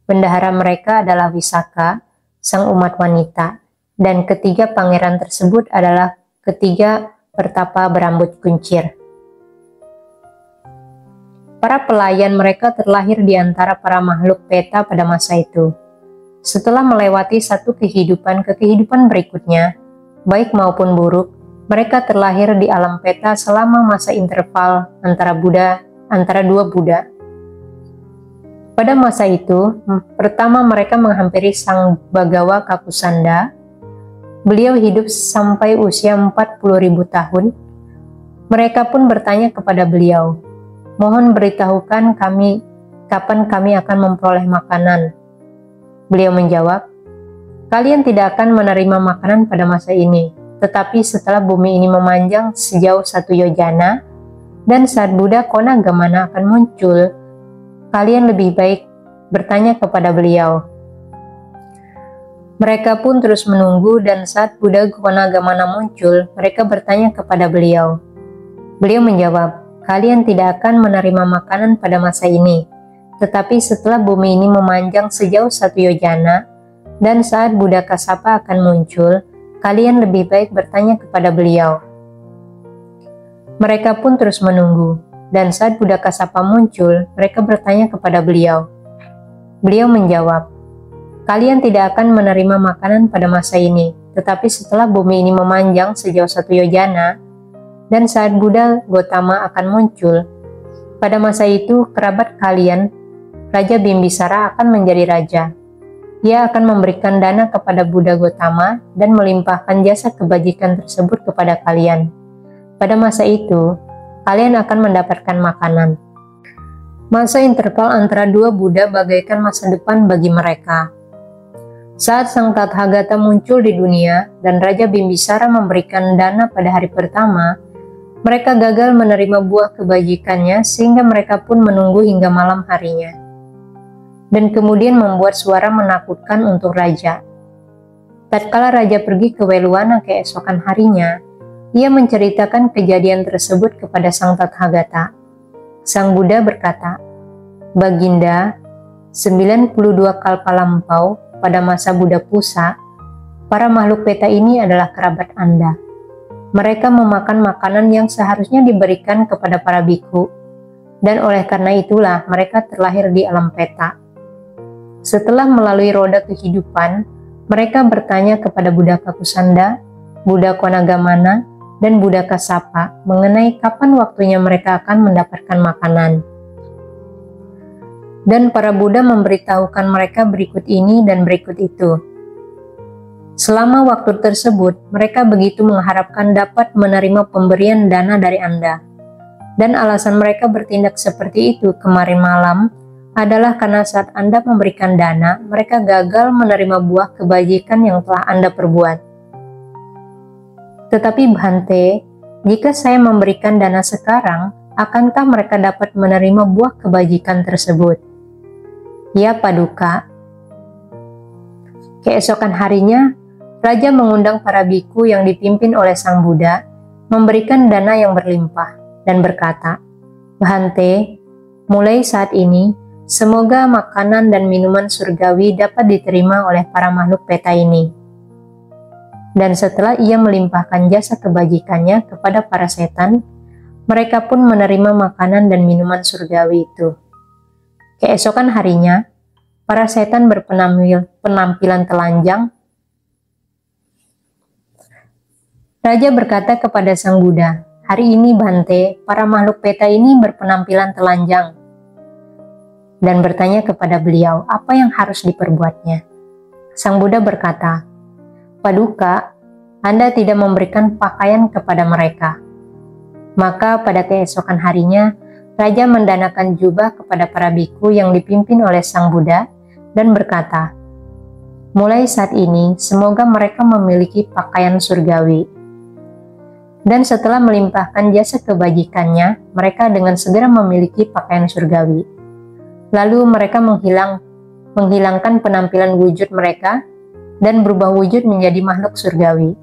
bendahara mereka adalah Wisaka, sang umat wanita, dan ketiga pangeran tersebut adalah ketiga pertapa berambut kuncir. Para pelayan mereka terlahir di antara para makhluk peta pada masa itu. Setelah melewati satu kehidupan ke kehidupan berikutnya, baik maupun buruk, mereka terlahir di alam peta selama masa interval antara dua Buddha. Pada masa itu, pertama mereka menghampiri Sang Bagawa Kakusanda. Beliau hidup sampai usia 40.000 tahun. Mereka pun bertanya kepada beliau, "Mohon beritahukan kami kapan kami akan memperoleh makanan." Beliau menjawab, "Kalian tidak akan menerima makanan pada masa ini, tetapi setelah bumi ini memanjang sejauh 1 yojana, dan saat Buddha Konagamana akan muncul, kalian lebih baik bertanya kepada beliau." Mereka pun terus menunggu, dan saat Buddha Konagamana muncul, mereka bertanya kepada beliau. Beliau menjawab, "Kalian tidak akan menerima makanan pada masa ini, tetapi setelah bumi ini memanjang sejauh 1 yojana, dan saat Buddha Kasapa akan muncul, kalian lebih baik bertanya kepada beliau." Mereka pun terus menunggu, dan saat Buddha Kasapa muncul, mereka bertanya kepada beliau. Beliau menjawab, "Kalian tidak akan menerima makanan pada masa ini, tetapi setelah bumi ini memanjang sejauh 1 yojana, dan saat Buddha Gotama akan muncul, pada masa itu kerabat kalian, Raja Bimbisara akan menjadi raja. Ia akan memberikan dana kepada Buddha Gotama dan melimpahkan jasa kebajikan tersebut kepada kalian. Pada masa itu, kalian akan mendapatkan makanan." Masa interval antara dua Buddha bagaikan masa depan bagi mereka. Saat Sang Tathagata muncul di dunia dan Raja Bimbisara memberikan dana pada hari pertama, mereka gagal menerima buah kebajikannya sehingga mereka pun menunggu hingga malam harinya. Dan kemudian membuat suara menakutkan untuk Raja. Tatkala Raja pergi ke Weluwana keesokan harinya, ia menceritakan kejadian tersebut kepada Sang Tathagata. Sang Buddha berkata, "Baginda, 92 kalpa lampau, pada masa Buddha Pusa, para makhluk peta ini adalah kerabat Anda. Mereka memakan makanan yang seharusnya diberikan kepada para bikhu, dan oleh karena itulah mereka terlahir di alam peta. Setelah melalui roda kehidupan, mereka bertanya kepada Buddha Kakusanda, Buddha Konagamana, dan Buddha Kasapa mengenai kapan waktunya mereka akan mendapatkan makanan. Dan para Buddha memberitahukan mereka berikut ini dan berikut itu. Selama waktu tersebut, mereka begitu mengharapkan dapat menerima pemberian dana dari Anda. Dan alasan mereka bertindak seperti itu kemarin malam adalah karena saat Anda memberikan dana, mereka gagal menerima buah kebajikan yang telah Anda perbuat. Tetapi Bhante, jika saya memberikan dana sekarang, akankah mereka dapat menerima buah kebajikan tersebut?" "Ya Paduka." Keesokan harinya, Raja mengundang para biku yang dipimpin oleh Sang Buddha, memberikan dana yang berlimpah, dan berkata, "Bhante, mulai saat ini, semoga makanan dan minuman surgawi dapat diterima oleh para makhluk peta ini." Dan setelah ia melimpahkan jasa kebajikannya kepada para setan, mereka pun menerima makanan dan minuman surgawi itu. Keesokan harinya, para setan berpenampilan telanjang Raja berkata kepada Sang Buddha, "Hari ini Bhante, para makhluk peta ini berpenampilan telanjang." Dan bertanya kepada beliau, apa yang harus diperbuatnya. Sang Buddha berkata, "Paduka, Anda tidak memberikan pakaian kepada mereka." Maka pada keesokan harinya, Raja mendanakan jubah kepada para biku yang dipimpin oleh Sang Buddha dan berkata, "Mulai saat ini, semoga mereka memiliki pakaian surgawi." Dan setelah melimpahkan jasa kebajikannya, mereka dengan segera memiliki pakaian surgawi. Lalu mereka menghilangkan penampilan wujud mereka dan berubah wujud menjadi makhluk surgawi.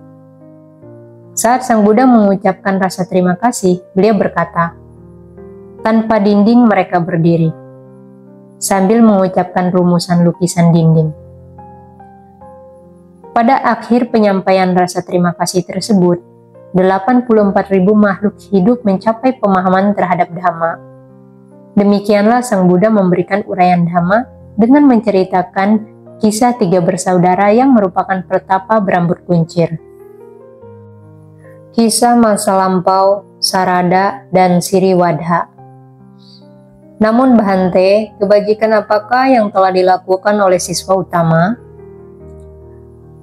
Saat Sang Buddha mengucapkan rasa terima kasih, beliau berkata, "Tanpa dinding mereka berdiri," sambil mengucapkan rumusan lukisan dinding. Pada akhir penyampaian rasa terima kasih tersebut, 84.000 makhluk hidup mencapai pemahaman terhadap Dhamma. Demikianlah Sang Buddha memberikan uraian Dhamma dengan menceritakan kisah 3 bersaudara yang merupakan pertapa berambut kuncir. Kisah masa lampau Sarada dan Siriwadha. Namun Bhante, kebajikan apakah yang telah dilakukan oleh siswa utama?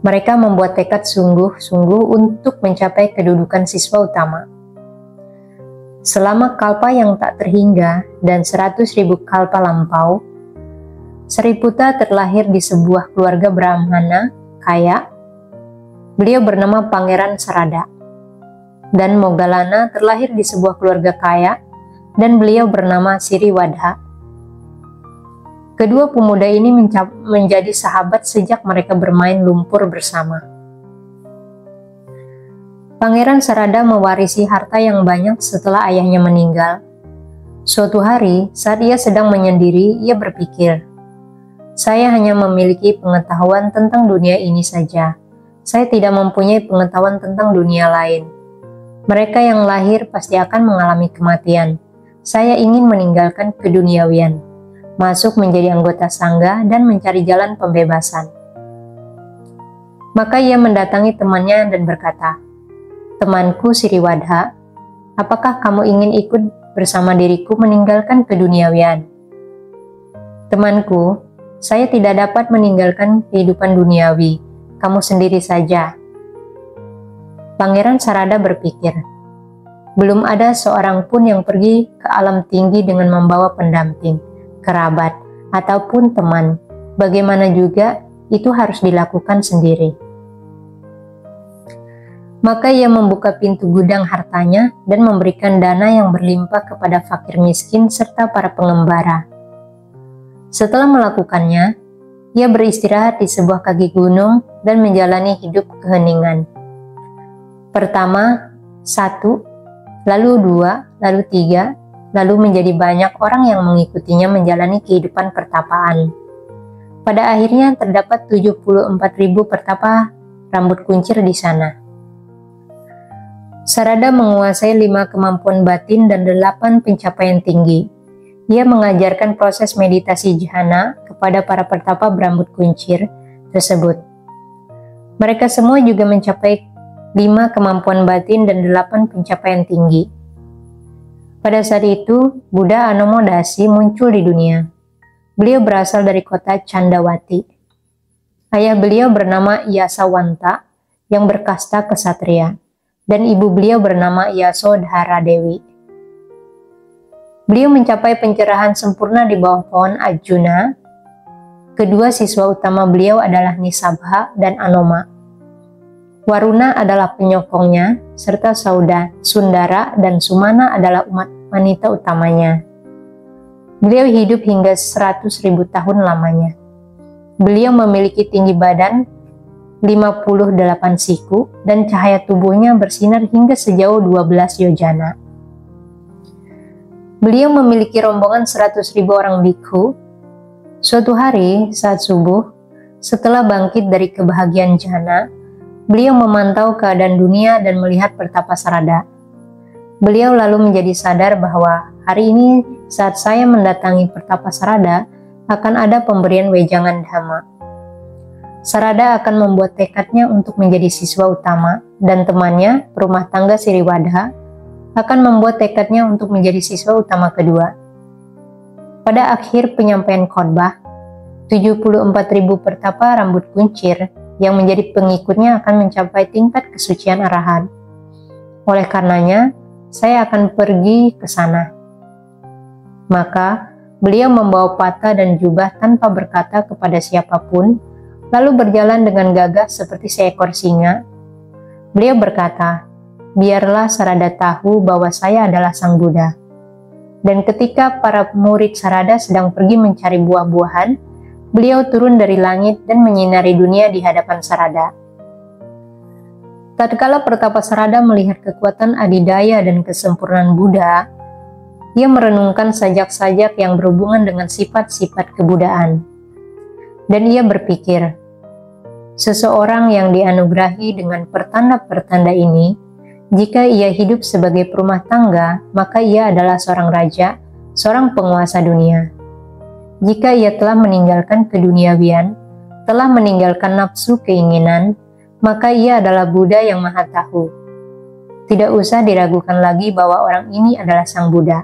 Mereka membuat tekad sungguh-sungguh untuk mencapai kedudukan siswa utama. Selama kalpa yang tak terhingga dan 100.000 kalpa lampau, Sariputta terlahir di sebuah keluarga Brahmana kaya. Beliau bernama Pangeran Sarada. Dan Moggallana terlahir di sebuah keluarga kaya, dan beliau bernama Siriwadha. Kedua pemuda ini menjadi sahabat sejak mereka bermain lumpur bersama. Pangeran Sarada mewarisi harta yang banyak setelah ayahnya meninggal. Suatu hari, saat ia sedang menyendiri, ia berpikir, "Saya hanya memiliki pengetahuan tentang dunia ini saja. Saya tidak mempunyai pengetahuan tentang dunia lain. Mereka yang lahir pasti akan mengalami kematian. Saya ingin meninggalkan keduniawian, masuk menjadi anggota sangga dan mencari jalan pembebasan." Maka ia mendatangi temannya dan berkata, "Temanku Siriwadha, apakah kamu ingin ikut bersama diriku meninggalkan keduniawian?" "Temanku, saya tidak dapat meninggalkan kehidupan duniawi. Kamu sendiri saja." Pangeran Sarada berpikir, belum ada seorang pun yang pergi ke alam tinggi dengan membawa pendamping, kerabat, ataupun teman. Bagaimana juga itu harus dilakukan sendiri. Maka ia membuka pintu gudang hartanya dan memberikan dana yang berlimpah kepada fakir miskin serta para pengembara. Setelah melakukannya, ia beristirahat di sebuah kaki gunung dan menjalani hidup keheningan. Pertama, 1, lalu 2, lalu 3, lalu menjadi banyak orang yang mengikutinya menjalani kehidupan pertapaan. Pada akhirnya terdapat 74.000 pertapa rambut kuncir di sana. Sarada menguasai 5 kemampuan batin dan 8 pencapaian tinggi. Ia mengajarkan proses meditasi jhana kepada para pertapa berambut kuncir tersebut. Mereka semua juga mencapai 5 kemampuan batin dan 8 pencapaian tinggi. Pada saat itu, Buddha Anomodasi muncul di dunia. Beliau berasal dari kota Candawati. Ayah beliau bernama Yasawanta yang berkasta kesatria, dan ibu beliau bernama Yasodhara Dewi. Beliau mencapai pencerahan sempurna di bawah pohon Arjuna. Kedua siswa utama beliau adalah Nisabha dan Anoma. Waruna adalah penyokongnya, serta Sundara dan Sumana adalah umat wanita utamanya. Beliau hidup hingga 100.000 tahun lamanya. Beliau memiliki tinggi badan 58 siku dan cahaya tubuhnya bersinar hingga sejauh 12 yojana. Beliau memiliki rombongan 100.000 orang bikhu. Suatu hari saat subuh, setelah bangkit dari kebahagiaan jhana, beliau memantau keadaan dunia dan melihat pertapa Sarada. Beliau lalu menjadi sadar bahwa hari ini saat saya mendatangi pertapa Sarada akan ada pemberian wejangan Dhamma. Sarada akan membuat tekadnya untuk menjadi siswa utama, dan temannya, perumah tangga Siriwadha, akan membuat tekadnya untuk menjadi siswa utama kedua. Pada akhir penyampaian khotbah, 74.000 pertapa rambut kuncir yang menjadi pengikutnya akan mencapai tingkat kesucian arahat. Oleh karenanya, saya akan pergi ke sana. Maka, beliau membawa pata dan jubah tanpa berkata kepada siapapun, lalu berjalan dengan gagah seperti seekor singa. Beliau berkata, "Biarlah Sarada tahu bahwa saya adalah Sang Buddha." Dan ketika para murid Sarada sedang pergi mencari buah-buahan, beliau turun dari langit dan menyinari dunia di hadapan Sarada. Tatkala pertapa Sarada melihat kekuatan adidaya dan kesempurnaan Buddha, ia merenungkan sajak-sajak yang berhubungan dengan sifat-sifat kebudaan. Dan ia berpikir, seseorang yang dianugerahi dengan pertanda-pertanda ini, jika ia hidup sebagai perumah tangga, maka ia adalah seorang raja, seorang penguasa dunia. Jika ia telah meninggalkan keduniawian, telah meninggalkan nafsu keinginan, maka ia adalah Buddha yang Maha Tahu. Tidak usah diragukan lagi bahwa orang ini adalah Sang Buddha.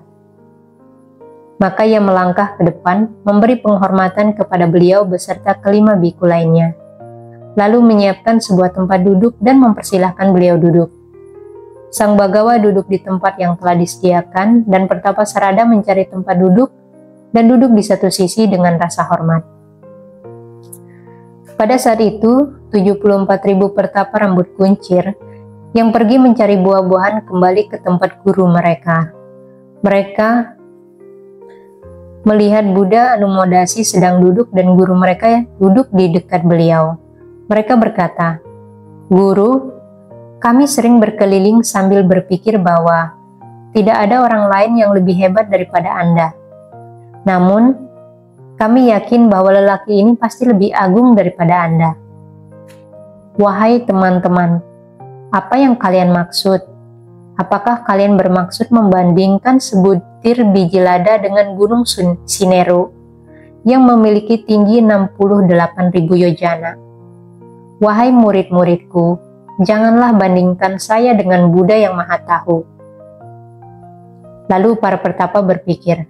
Maka ia melangkah ke depan, memberi penghormatan kepada beliau beserta kelima biku lainnya, lalu menyiapkan sebuah tempat duduk dan mempersilahkan beliau duduk. Sang Bagawa duduk di tempat yang telah disediakan, dan pertapa Sarada mencari tempat duduk dan duduk di satu sisi dengan rasa hormat. Pada saat itu, 74.000 pertapa rambut kuncir yang pergi mencari buah-buahan kembali ke tempat guru mereka. Mereka melihat Buddha Anumodasi sedang duduk dan guru mereka duduk di dekat beliau. Mereka berkata, "Guru, kami sering berkeliling sambil berpikir bahwa tidak ada orang lain yang lebih hebat daripada Anda. Namun, kami yakin bahwa lelaki ini pasti lebih agung daripada Anda. Wahai teman-teman, apa yang kalian maksud? Apakah kalian bermaksud membandingkan sebutir biji lada dengan gunung Sineru yang memiliki tinggi 68.000 yojana? Wahai murid-muridku, janganlah bandingkan saya dengan Buddha yang Maha Tahu." Lalu para pertapa berpikir,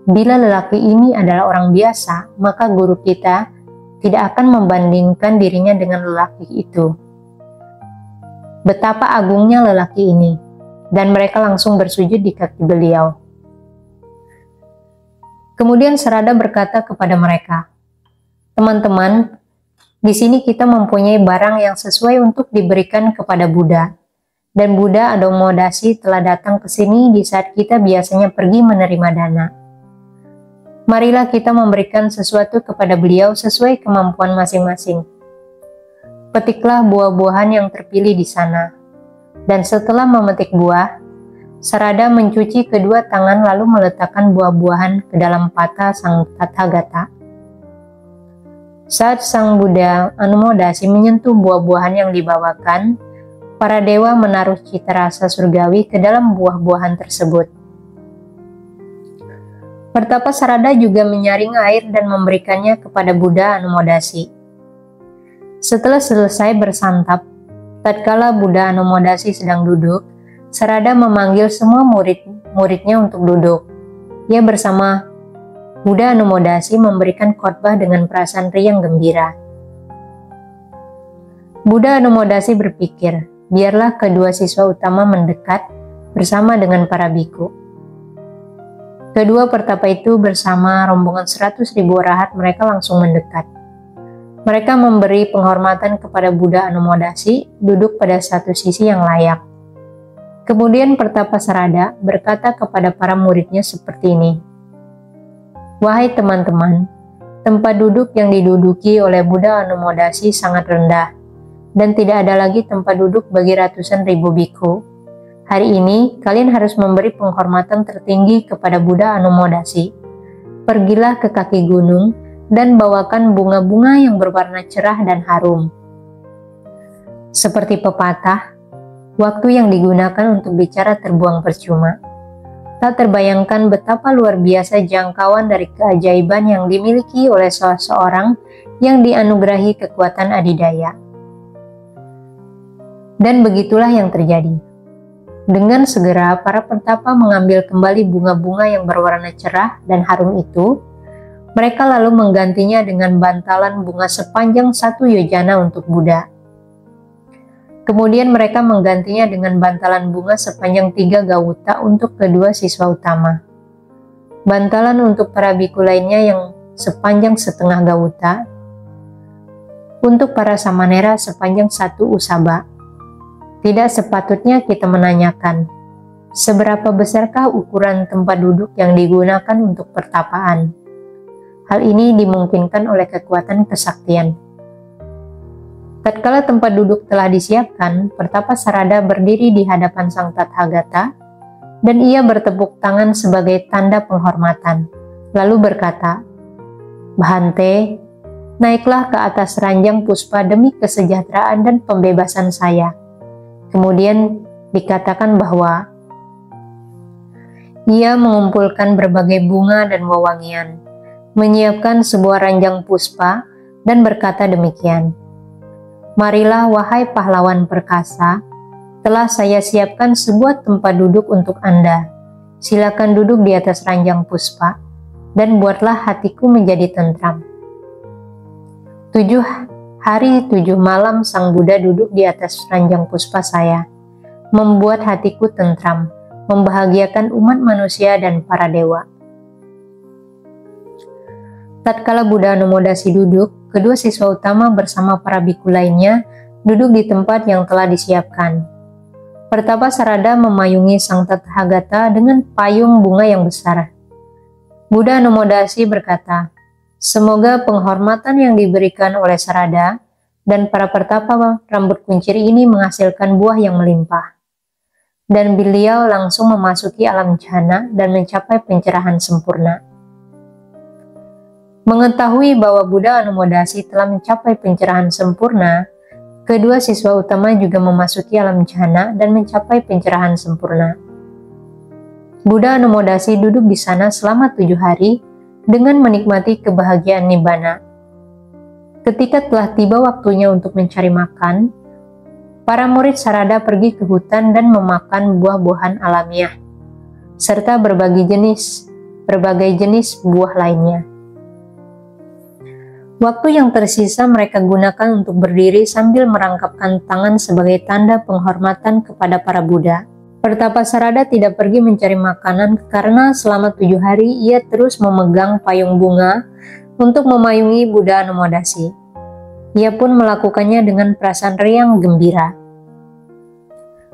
bila lelaki ini adalah orang biasa, maka guru kita tidak akan membandingkan dirinya dengan lelaki itu. Betapa agungnya lelaki ini, dan mereka langsung bersujud di kaki beliau. Kemudian Sarada berkata kepada mereka, "Teman-teman, di sini kita mempunyai barang yang sesuai untuk diberikan kepada Buddha, dan Buddha Anumodasi telah datang ke sini di saat kita biasanya pergi menerima dana. Marilah kita memberikan sesuatu kepada beliau sesuai kemampuan masing-masing. Petiklah buah-buahan yang terpilih di sana." Dan setelah memetik buah, Sarada mencuci kedua tangan lalu meletakkan buah-buahan ke dalam pata Sang Tathagata. Saat Sang Buddha Anumodasi menyentuh buah-buahan yang dibawakan, para dewa menaruh cita rasa surgawi ke dalam buah-buahan tersebut. Pertapa Sarada juga menyaring air dan memberikannya kepada Buddha Anumodasi. Setelah selesai bersantap, tatkala Buddha Anumodasi sedang duduk, Sarada memanggil semua murid-muridnya untuk duduk. Ia bersama Buddha Anumodasi memberikan khotbah dengan perasaan riang gembira. Buddha Anumodasi berpikir, biarlah kedua siswa utama mendekat bersama dengan para biku. Kedua pertapa itu bersama rombongan 100.000 arahat mereka langsung mendekat. Mereka memberi penghormatan kepada Buddha Anumodasi, duduk pada satu sisi yang layak. Kemudian pertapa Sarada berkata kepada para muridnya seperti ini, "Wahai teman-teman, tempat duduk yang diduduki oleh Buddha Anumodasi sangat rendah, dan tidak ada lagi tempat duduk bagi ratusan ribu biku. Hari ini, kalian harus memberi penghormatan tertinggi kepada Buddha Anumodasi. Pergilah ke kaki gunung, dan bawakan bunga-bunga yang berwarna cerah dan harum." Seperti pepatah, waktu yang digunakan untuk bicara terbuang percuma. Tak terbayangkan betapa luar biasa jangkauan dari keajaiban yang dimiliki oleh seseorang yang dianugerahi kekuatan adidaya. Dan begitulah yang terjadi. Dengan segera para pertapa mengambil kembali bunga-bunga yang berwarna cerah dan harum itu. Mereka lalu menggantinya dengan bantalan bunga sepanjang 1 yojana untuk Buddha. Kemudian mereka menggantinya dengan bantalan bunga sepanjang 3 gawuta untuk kedua siswa utama. Bantalan untuk para biku lainnya yang sepanjang setengah gawuta. Untuk para samanera sepanjang 1 usaba. Tidak sepatutnya kita menanyakan, seberapa besarkah ukuran tempat duduk yang digunakan untuk pertapaan. Hal ini dimungkinkan oleh kekuatan kesaktian. Tatkala tempat duduk telah disiapkan, Pertapa Sarada berdiri di hadapan Sang Tathagata, dan ia bertepuk tangan sebagai tanda penghormatan, lalu berkata, "Bhante, naiklah ke atas ranjang puspa demi kesejahteraan dan pembebasan saya." Kemudian dikatakan bahwa ia mengumpulkan berbagai bunga dan wewangian, menyiapkan sebuah ranjang puspa, dan berkata demikian, "Marilah wahai pahlawan perkasa, telah saya siapkan sebuah tempat duduk untuk Anda. Silakan duduk di atas ranjang puspa, dan buatlah hatiku menjadi tentram." 7 hari 7 malam Sang Buddha duduk di atas ranjang puspa saya, membuat hatiku tentram, membahagiakan umat manusia dan para dewa. Tatkala Buddha Anomodasi duduk, kedua siswa utama bersama para biku lainnya duduk di tempat yang telah disiapkan. Pertapa Sarada memayungi Sang Tathagata dengan payung bunga yang besar. Buddha Anomodasi berkata, "Semoga penghormatan yang diberikan oleh Sarada dan para pertapa rambut kuncir ini menghasilkan buah yang melimpah." Dan beliau langsung memasuki alam jhana dan mencapai pencerahan sempurna. Mengetahui bahwa Buddha Anomodasi telah mencapai pencerahan sempurna, kedua siswa utama juga memasuki alam jhana dan mencapai pencerahan sempurna. Buddha Anomodasi duduk di sana selama 7 hari dengan menikmati kebahagiaan nibbana. Ketika telah tiba waktunya untuk mencari makan, para murid Sarada pergi ke hutan dan memakan buah-buahan alamiah, serta berbagai jenis buah lainnya. Waktu yang tersisa mereka gunakan untuk berdiri sambil merangkapkan tangan sebagai tanda penghormatan kepada para Buddha. Pertapa Sarada tidak pergi mencari makanan karena selama 7 hari ia terus memegang payung bunga untuk memayungi Buddha Anomodasi. Ia pun melakukannya dengan perasaan riang gembira.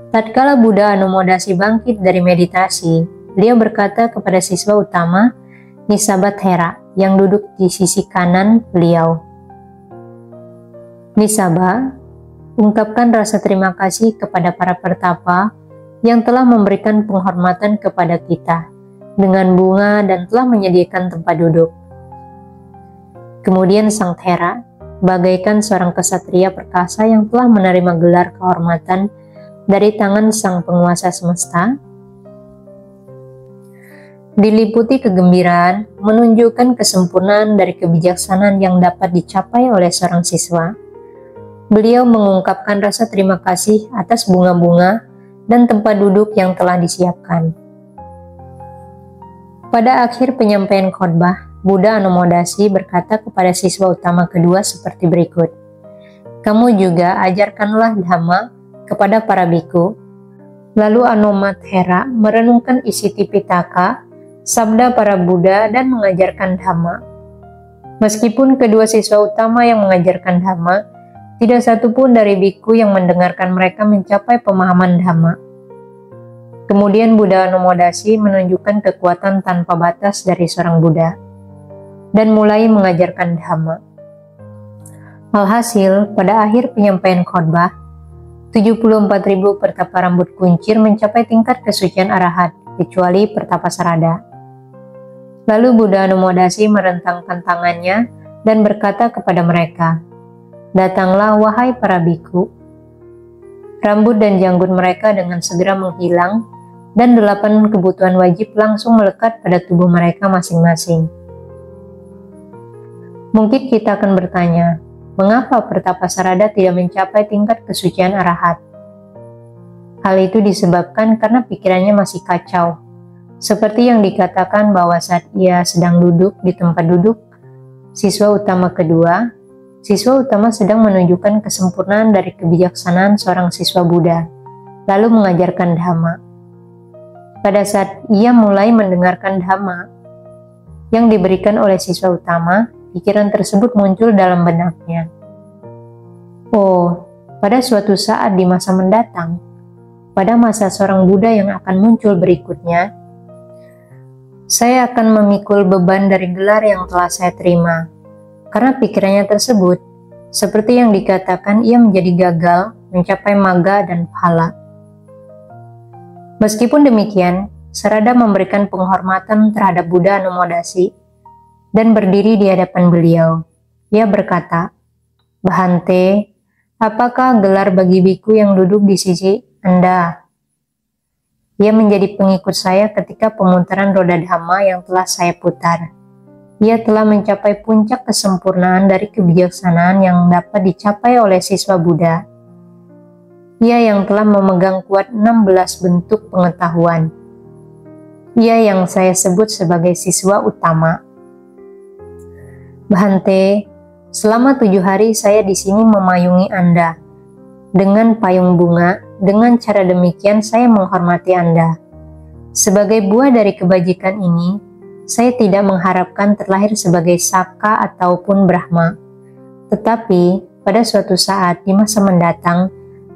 Tatkala Buddha Anomodasi bangkit dari meditasi, beliau berkata kepada siswa utama, Nisabha yang duduk di sisi kanan beliau, "Nisabha, ungkapkan rasa terima kasih kepada para pertapa yang telah memberikan penghormatan kepada kita dengan bunga dan telah menyediakan tempat duduk." Kemudian Sang Thera, bagaikan seorang kesatria perkasa yang telah menerima gelar kehormatan dari tangan Sang Penguasa Semesta, diliputi kegembiraan, menunjukkan kesempurnaan dari kebijaksanaan yang dapat dicapai oleh seorang siswa. Beliau mengungkapkan rasa terima kasih atas bunga-bunga dan tempat duduk yang telah disiapkan. Pada akhir penyampaian khotbah, Buddha Anomodasi berkata kepada siswa utama kedua seperti berikut, "Kamu juga ajarkanlah Dhamma kepada para biku." Lalu Anomathera merenungkan isi Tipitaka, sabda para Buddha dan mengajarkan Dhamma. Meskipun kedua siswa utama yang mengajarkan Dhamma, tidak satu pun dari biku yang mendengarkan mereka mencapai pemahaman Dhamma. Kemudian Buddha Anomodasi menunjukkan kekuatan tanpa batas dari seorang Buddha dan mulai mengajarkan Dhamma. Alhasil, pada akhir penyampaian khotbah, 74.000 pertapa rambut kuncir mencapai tingkat kesucian arahat, kecuali Pertapa Sarada. Lalu Buddha Anomodasi merentangkan tangannya dan berkata kepada mereka, "Datanglah wahai para biku." Rambut dan janggut mereka dengan segera menghilang dan 8 kebutuhan wajib langsung melekat pada tubuh mereka masing-masing. Mungkin kita akan bertanya, mengapa Pertapasarada tidak mencapai tingkat kesucian arahat? Hal itu disebabkan karena pikirannya masih kacau. Seperti yang dikatakan bahwa saat ia sedang duduk di tempat duduk, siswa utama kedua, siswa utama sedang menunjukkan kesempurnaan dari kebijaksanaan seorang siswa Buddha, lalu mengajarkan Dhamma. Pada saat ia mulai mendengarkan Dhamma yang diberikan oleh siswa utama, pikiran tersebut muncul dalam benaknya. Oh, pada suatu saat di masa mendatang, pada masa seorang Buddha yang akan muncul berikutnya, saya akan memikul beban dari gelar yang telah saya terima. Karena pikirannya tersebut, seperti yang dikatakan, ia menjadi gagal mencapai magga dan phala. Meskipun demikian, Sarada memberikan penghormatan terhadap Buddha Anomodasi dan berdiri di hadapan beliau. Ia berkata, "Bhante, apakah gelar bagi biku yang duduk di sisi Anda?" Ia menjadi pengikut saya ketika pemutaran roda Dhamma yang telah saya putar. Ia telah mencapai puncak kesempurnaan dari kebijaksanaan yang dapat dicapai oleh siswa Buddha. Ia yang telah memegang kuat 16 bentuk pengetahuan. Ia yang saya sebut sebagai siswa utama. Bhante, selama 7 hari saya di sini memayungi Anda dengan payung bunga. Dengan cara demikian saya menghormati Anda. Sebagai buah dari kebajikan ini, saya tidak mengharapkan terlahir sebagai Saka ataupun Brahma. Tetapi pada suatu saat di masa mendatang,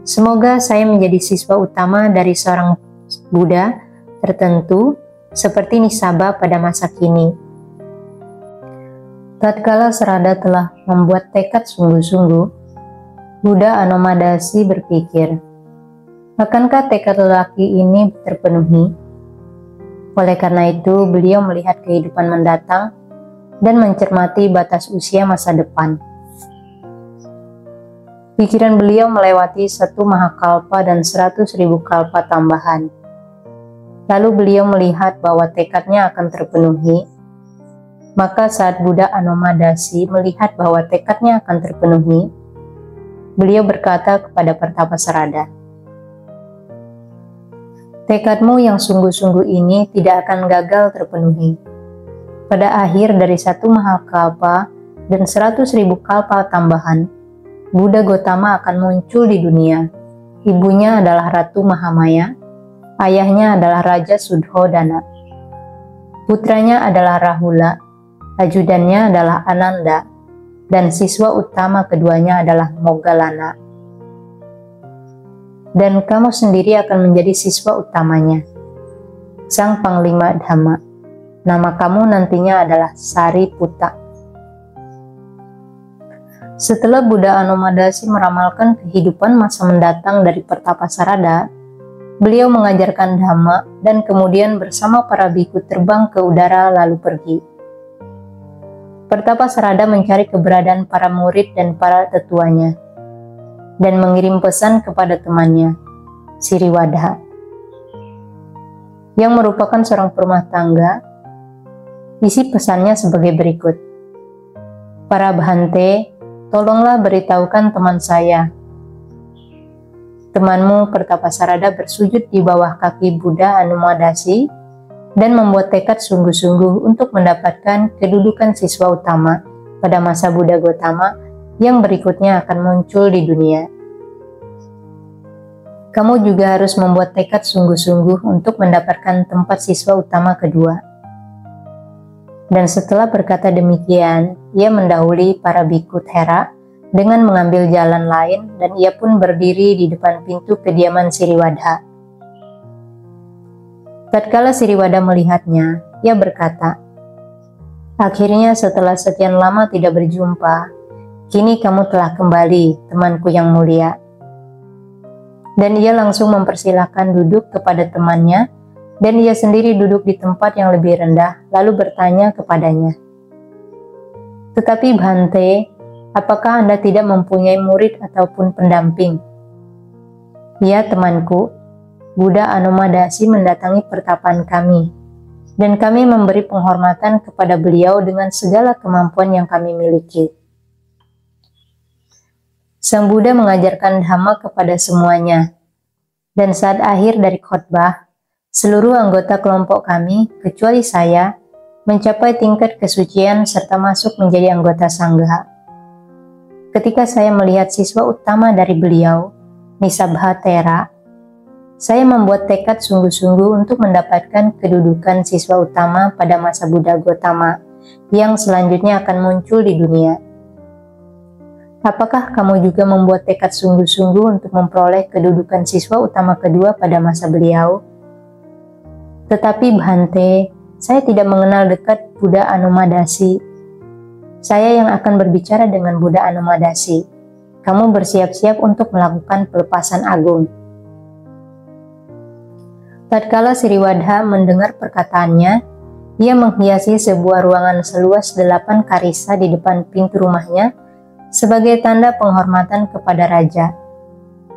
semoga saya menjadi siswa utama dari seorang Buddha tertentu seperti Nisaba pada masa kini. Tatkala Sarada telah membuat tekad sungguh-sungguh, Buddha Anomadasi berpikir, akankah tekad lelaki ini terpenuhi? Oleh karena itu, beliau melihat kehidupan mendatang dan mencermati batas usia masa depan. Pikiran beliau melewati 1 mahakalpa dan 100.000 kalpa tambahan. Lalu beliau melihat bahwa tekadnya akan terpenuhi. Maka saat Buddha Anomadasi melihat bahwa tekadnya akan terpenuhi, beliau berkata kepada Pertapasarada, "Tekadmu yang sungguh-sungguh ini tidak akan gagal terpenuhi. Pada akhir dari 1 mahakalpa dan 100.000 kalpa tambahan, Buddha Gotama akan muncul di dunia. Ibunya adalah Ratu Mahamaya, ayahnya adalah Raja Sudhodana, putranya adalah Rahula, ajudannya adalah Ananda, dan siswa utama keduanya adalah Moggallana. Dan kamu sendiri akan menjadi siswa utamanya, Sang Panglima Dhamma. Nama kamu nantinya adalah Sariputta." Setelah Buddha Anomadasi meramalkan kehidupan masa mendatang dari Pertapasarada, beliau mengajarkan Dhamma dan kemudian bersama para biku terbang ke udara lalu pergi. Pertapasarada mencari keberadaan para murid dan para tetuanya, dan mengirim pesan kepada temannya, Siriwadha, yang merupakan seorang perumah tangga. Isi pesannya sebagai berikut. "Para Bhante, tolonglah beritahukan teman saya. Temanmu Pertapasarada bersujud di bawah kaki Buddha Anomadasi dan membuat tekad sungguh-sungguh untuk mendapatkan kedudukan siswa utama pada masa Buddha Gotama yang berikutnya akan muncul di dunia. Kamu juga harus membuat tekad sungguh-sungguh untuk mendapatkan tempat siswa utama kedua." Dan setelah berkata demikian, ia mendahului para biku Thera dengan mengambil jalan lain, dan ia pun berdiri di depan pintu kediaman Siriwadha. Tatkala Siriwadha melihatnya, ia berkata, "Akhirnya setelah sekian lama tidak berjumpa, kini kamu telah kembali, temanku yang mulia." Dan ia langsung mempersilahkan duduk kepada temannya, dan ia sendiri duduk di tempat yang lebih rendah, lalu bertanya kepadanya, "Tetapi Bhante, apakah Anda tidak mempunyai murid ataupun pendamping?" "Ya temanku, Buddha Anomadasi mendatangi pertapaan kami, dan kami memberi penghormatan kepada beliau dengan segala kemampuan yang kami miliki. Sang Buddha mengajarkan Dhamma kepada semuanya, dan saat akhir dari khotbah, seluruh anggota kelompok kami, kecuali saya, mencapai tingkat kesucian serta masuk menjadi anggota Sangha. Ketika saya melihat siswa utama dari beliau, Nisabha Thera, saya membuat tekad sungguh-sungguh untuk mendapatkan kedudukan siswa utama pada masa Buddha Gotama yang selanjutnya akan muncul di dunia. Apakah kamu juga membuat tekad sungguh-sungguh untuk memperoleh kedudukan siswa utama kedua pada masa beliau? Tetapi Bhante, saya tidak mengenal dekat Buddha Anumadasi. Saya yang akan berbicara dengan Buddha Anumadasi. Kamu bersiap-siap untuk melakukan pelepasan agung. Tatkala Sriwadha mendengar perkataannya, ia menghiasi sebuah ruangan seluas 8 karisa di depan pintu rumahnya sebagai tanda penghormatan kepada raja,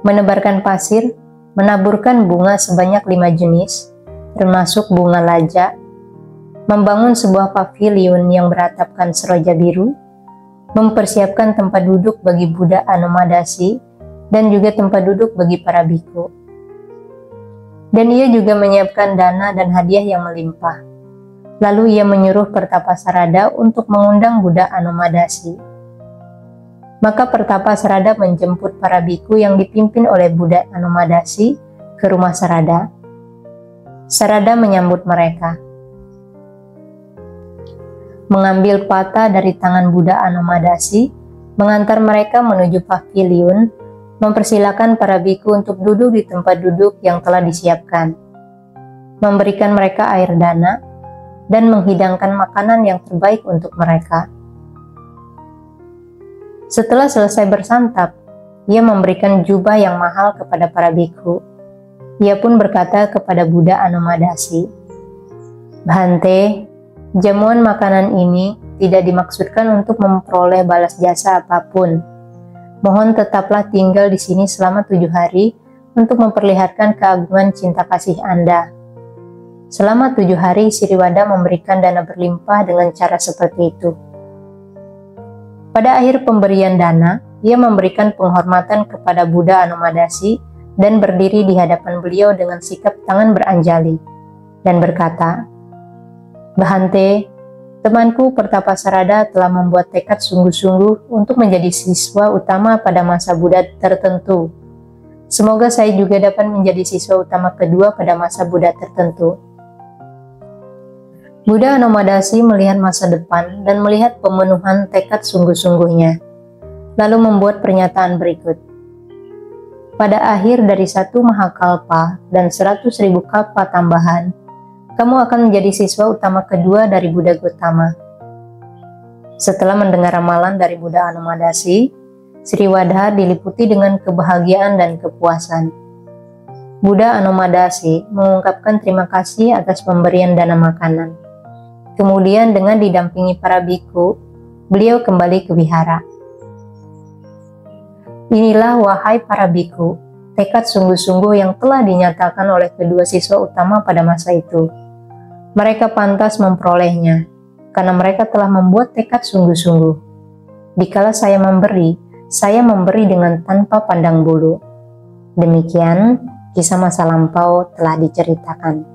menebarkan pasir, menaburkan bunga sebanyak 5 jenis, termasuk bunga laja, membangun sebuah pavilion yang beratapkan seroja biru, mempersiapkan tempat duduk bagi Buddha Anumadasi, dan juga tempat duduk bagi para biku. Dan ia juga menyiapkan dana dan hadiah yang melimpah. Lalu ia menyuruh Pertapasarada untuk mengundang Buddha Anumadasi. Maka Pertapasarada menjemput para biku yang dipimpin oleh Buddha Anumadasi ke rumah Sarada. Sarada menyambut mereka, mengambil pata dari tangan Buddha Anumadasi, mengantar mereka menuju pavilion, mempersilakan para biku untuk duduk di tempat duduk yang telah disiapkan, memberikan mereka air dana, dan menghidangkan makanan yang terbaik untuk mereka. Setelah selesai bersantap, ia memberikan jubah yang mahal kepada para biku. Ia pun berkata kepada Buddha Anumadasi, Bhante, jamuan makanan ini tidak dimaksudkan untuk memperoleh balas jasa apapun. Mohon tetaplah tinggal di sini selama 7 hari untuk memperlihatkan keagungan cinta kasih Anda. Selama 7 hari, Sriwada memberikan dana berlimpah dengan cara seperti itu. Pada akhir pemberian dana, ia memberikan penghormatan kepada Buddha Anumadasi dan berdiri di hadapan beliau dengan sikap tangan beranjali dan berkata, Bhante, temanku Pertapasarada telah membuat tekad sungguh-sungguh untuk menjadi siswa utama pada masa Buddha tertentu. Semoga saya juga dapat menjadi siswa utama kedua pada masa Buddha tertentu. Buddha Anumadasi melihat masa depan dan melihat pemenuhan tekad sungguh-sungguhnya, lalu membuat pernyataan berikut. Pada akhir dari 1 Mahakalpa dan 100.000 kalpa tambahan, kamu akan menjadi siswa utama kedua dari Buddha Gotama. Setelah mendengar ramalan dari Buddha Anumadasi, Sriwadha diliputi dengan kebahagiaan dan kepuasan. Buddha Anumadasi mengungkapkan terima kasih atas pemberian dana makanan. Kemudian dengan didampingi para biku, beliau kembali ke wihara. Inilah wahai para biku, tekad sungguh-sungguh yang telah dinyatakan oleh kedua siswa utama pada masa itu. Mereka pantas memperolehnya, karena mereka telah membuat tekad sungguh-sungguh. Dikala saya memberi dengan tanpa pandang bulu. Demikian, kisah masa lampau telah diceritakan.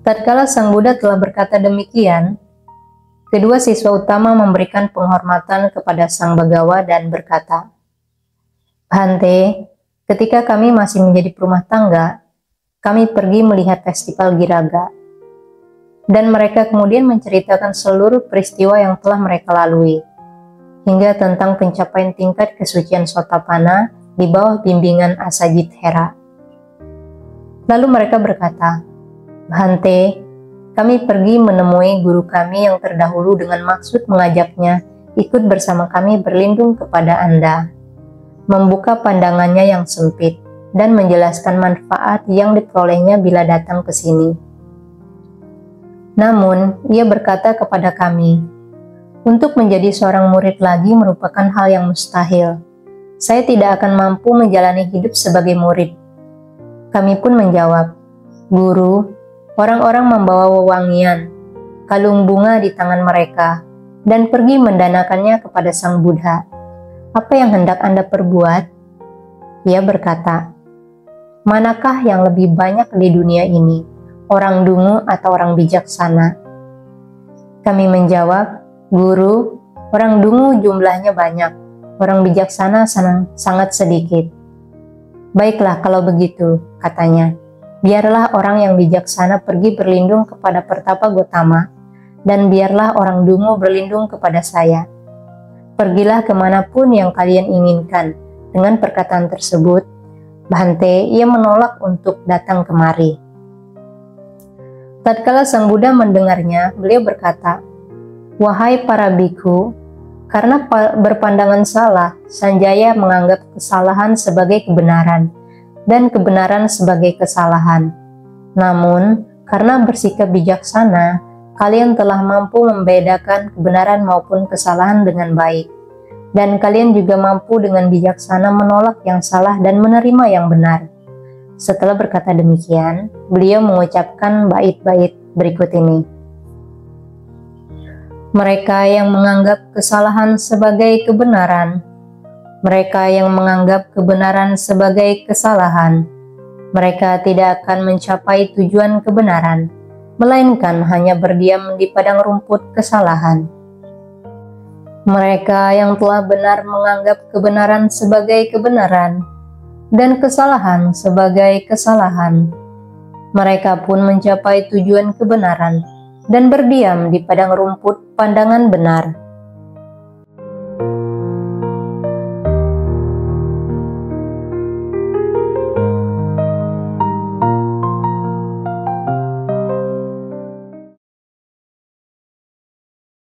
Tatkala Sang Buddha telah berkata demikian, kedua siswa utama memberikan penghormatan kepada Sang Bagawa dan berkata, Bhante, ketika kami masih menjadi perumah tangga, kami pergi melihat festival Giraga. Dan mereka kemudian menceritakan seluruh peristiwa yang telah mereka lalui, hingga tentang pencapaian tingkat kesucian Sotapanna di bawah bimbingan Asajit Hera. Lalu mereka berkata, Bhante, kami pergi menemui guru kami yang terdahulu dengan maksud mengajaknya ikut bersama kami berlindung kepada Anda, membuka pandangannya yang sempit, dan menjelaskan manfaat yang diperolehnya bila datang ke sini. Namun, ia berkata kepada kami, untuk menjadi seorang murid lagi merupakan hal yang mustahil. Saya tidak akan mampu menjalani hidup sebagai murid. Kami pun menjawab, Guru, Orang-orang membawa wewangian, kalung bunga di tangan mereka, dan pergi mendanakannya kepada Sang Buddha. Apa yang hendak Anda perbuat? Ia berkata, manakah yang lebih banyak di dunia ini, orang dungu atau orang bijaksana? Kami menjawab, Guru, orang dungu jumlahnya banyak, orang bijaksana sangat sedikit. Baiklah kalau begitu, katanya. Biarlah orang yang bijaksana pergi berlindung kepada Pertapa Gotama, dan biarlah orang dungu berlindung kepada saya. Pergilah kemanapun yang kalian inginkan. Dengan perkataan tersebut, Bhante, ia menolak untuk datang kemari. Tatkala Sang Buddha mendengarnya, beliau berkata, wahai para bhikkhu, karena berpandangan salah, Sanjaya menganggap kesalahan sebagai kebenaran, dan kebenaran sebagai kesalahan. Namun, karena bersikap bijaksana, kalian telah mampu membedakan kebenaran maupun kesalahan dengan baik. Dan kalian juga mampu dengan bijaksana menolak yang salah dan menerima yang benar. Setelah berkata demikian, beliau mengucapkan bait-bait berikut ini. Mereka yang menganggap kesalahan sebagai kebenaran, mereka yang menganggap kebenaran sebagai kesalahan, mereka tidak akan mencapai tujuan kebenaran, melainkan hanya berdiam di padang rumput kesalahan. Mereka yang telah benar menganggap kebenaran sebagai kebenaran, dan kesalahan sebagai kesalahan, mereka pun mencapai tujuan kebenaran, dan berdiam di padang rumput pandangan benar.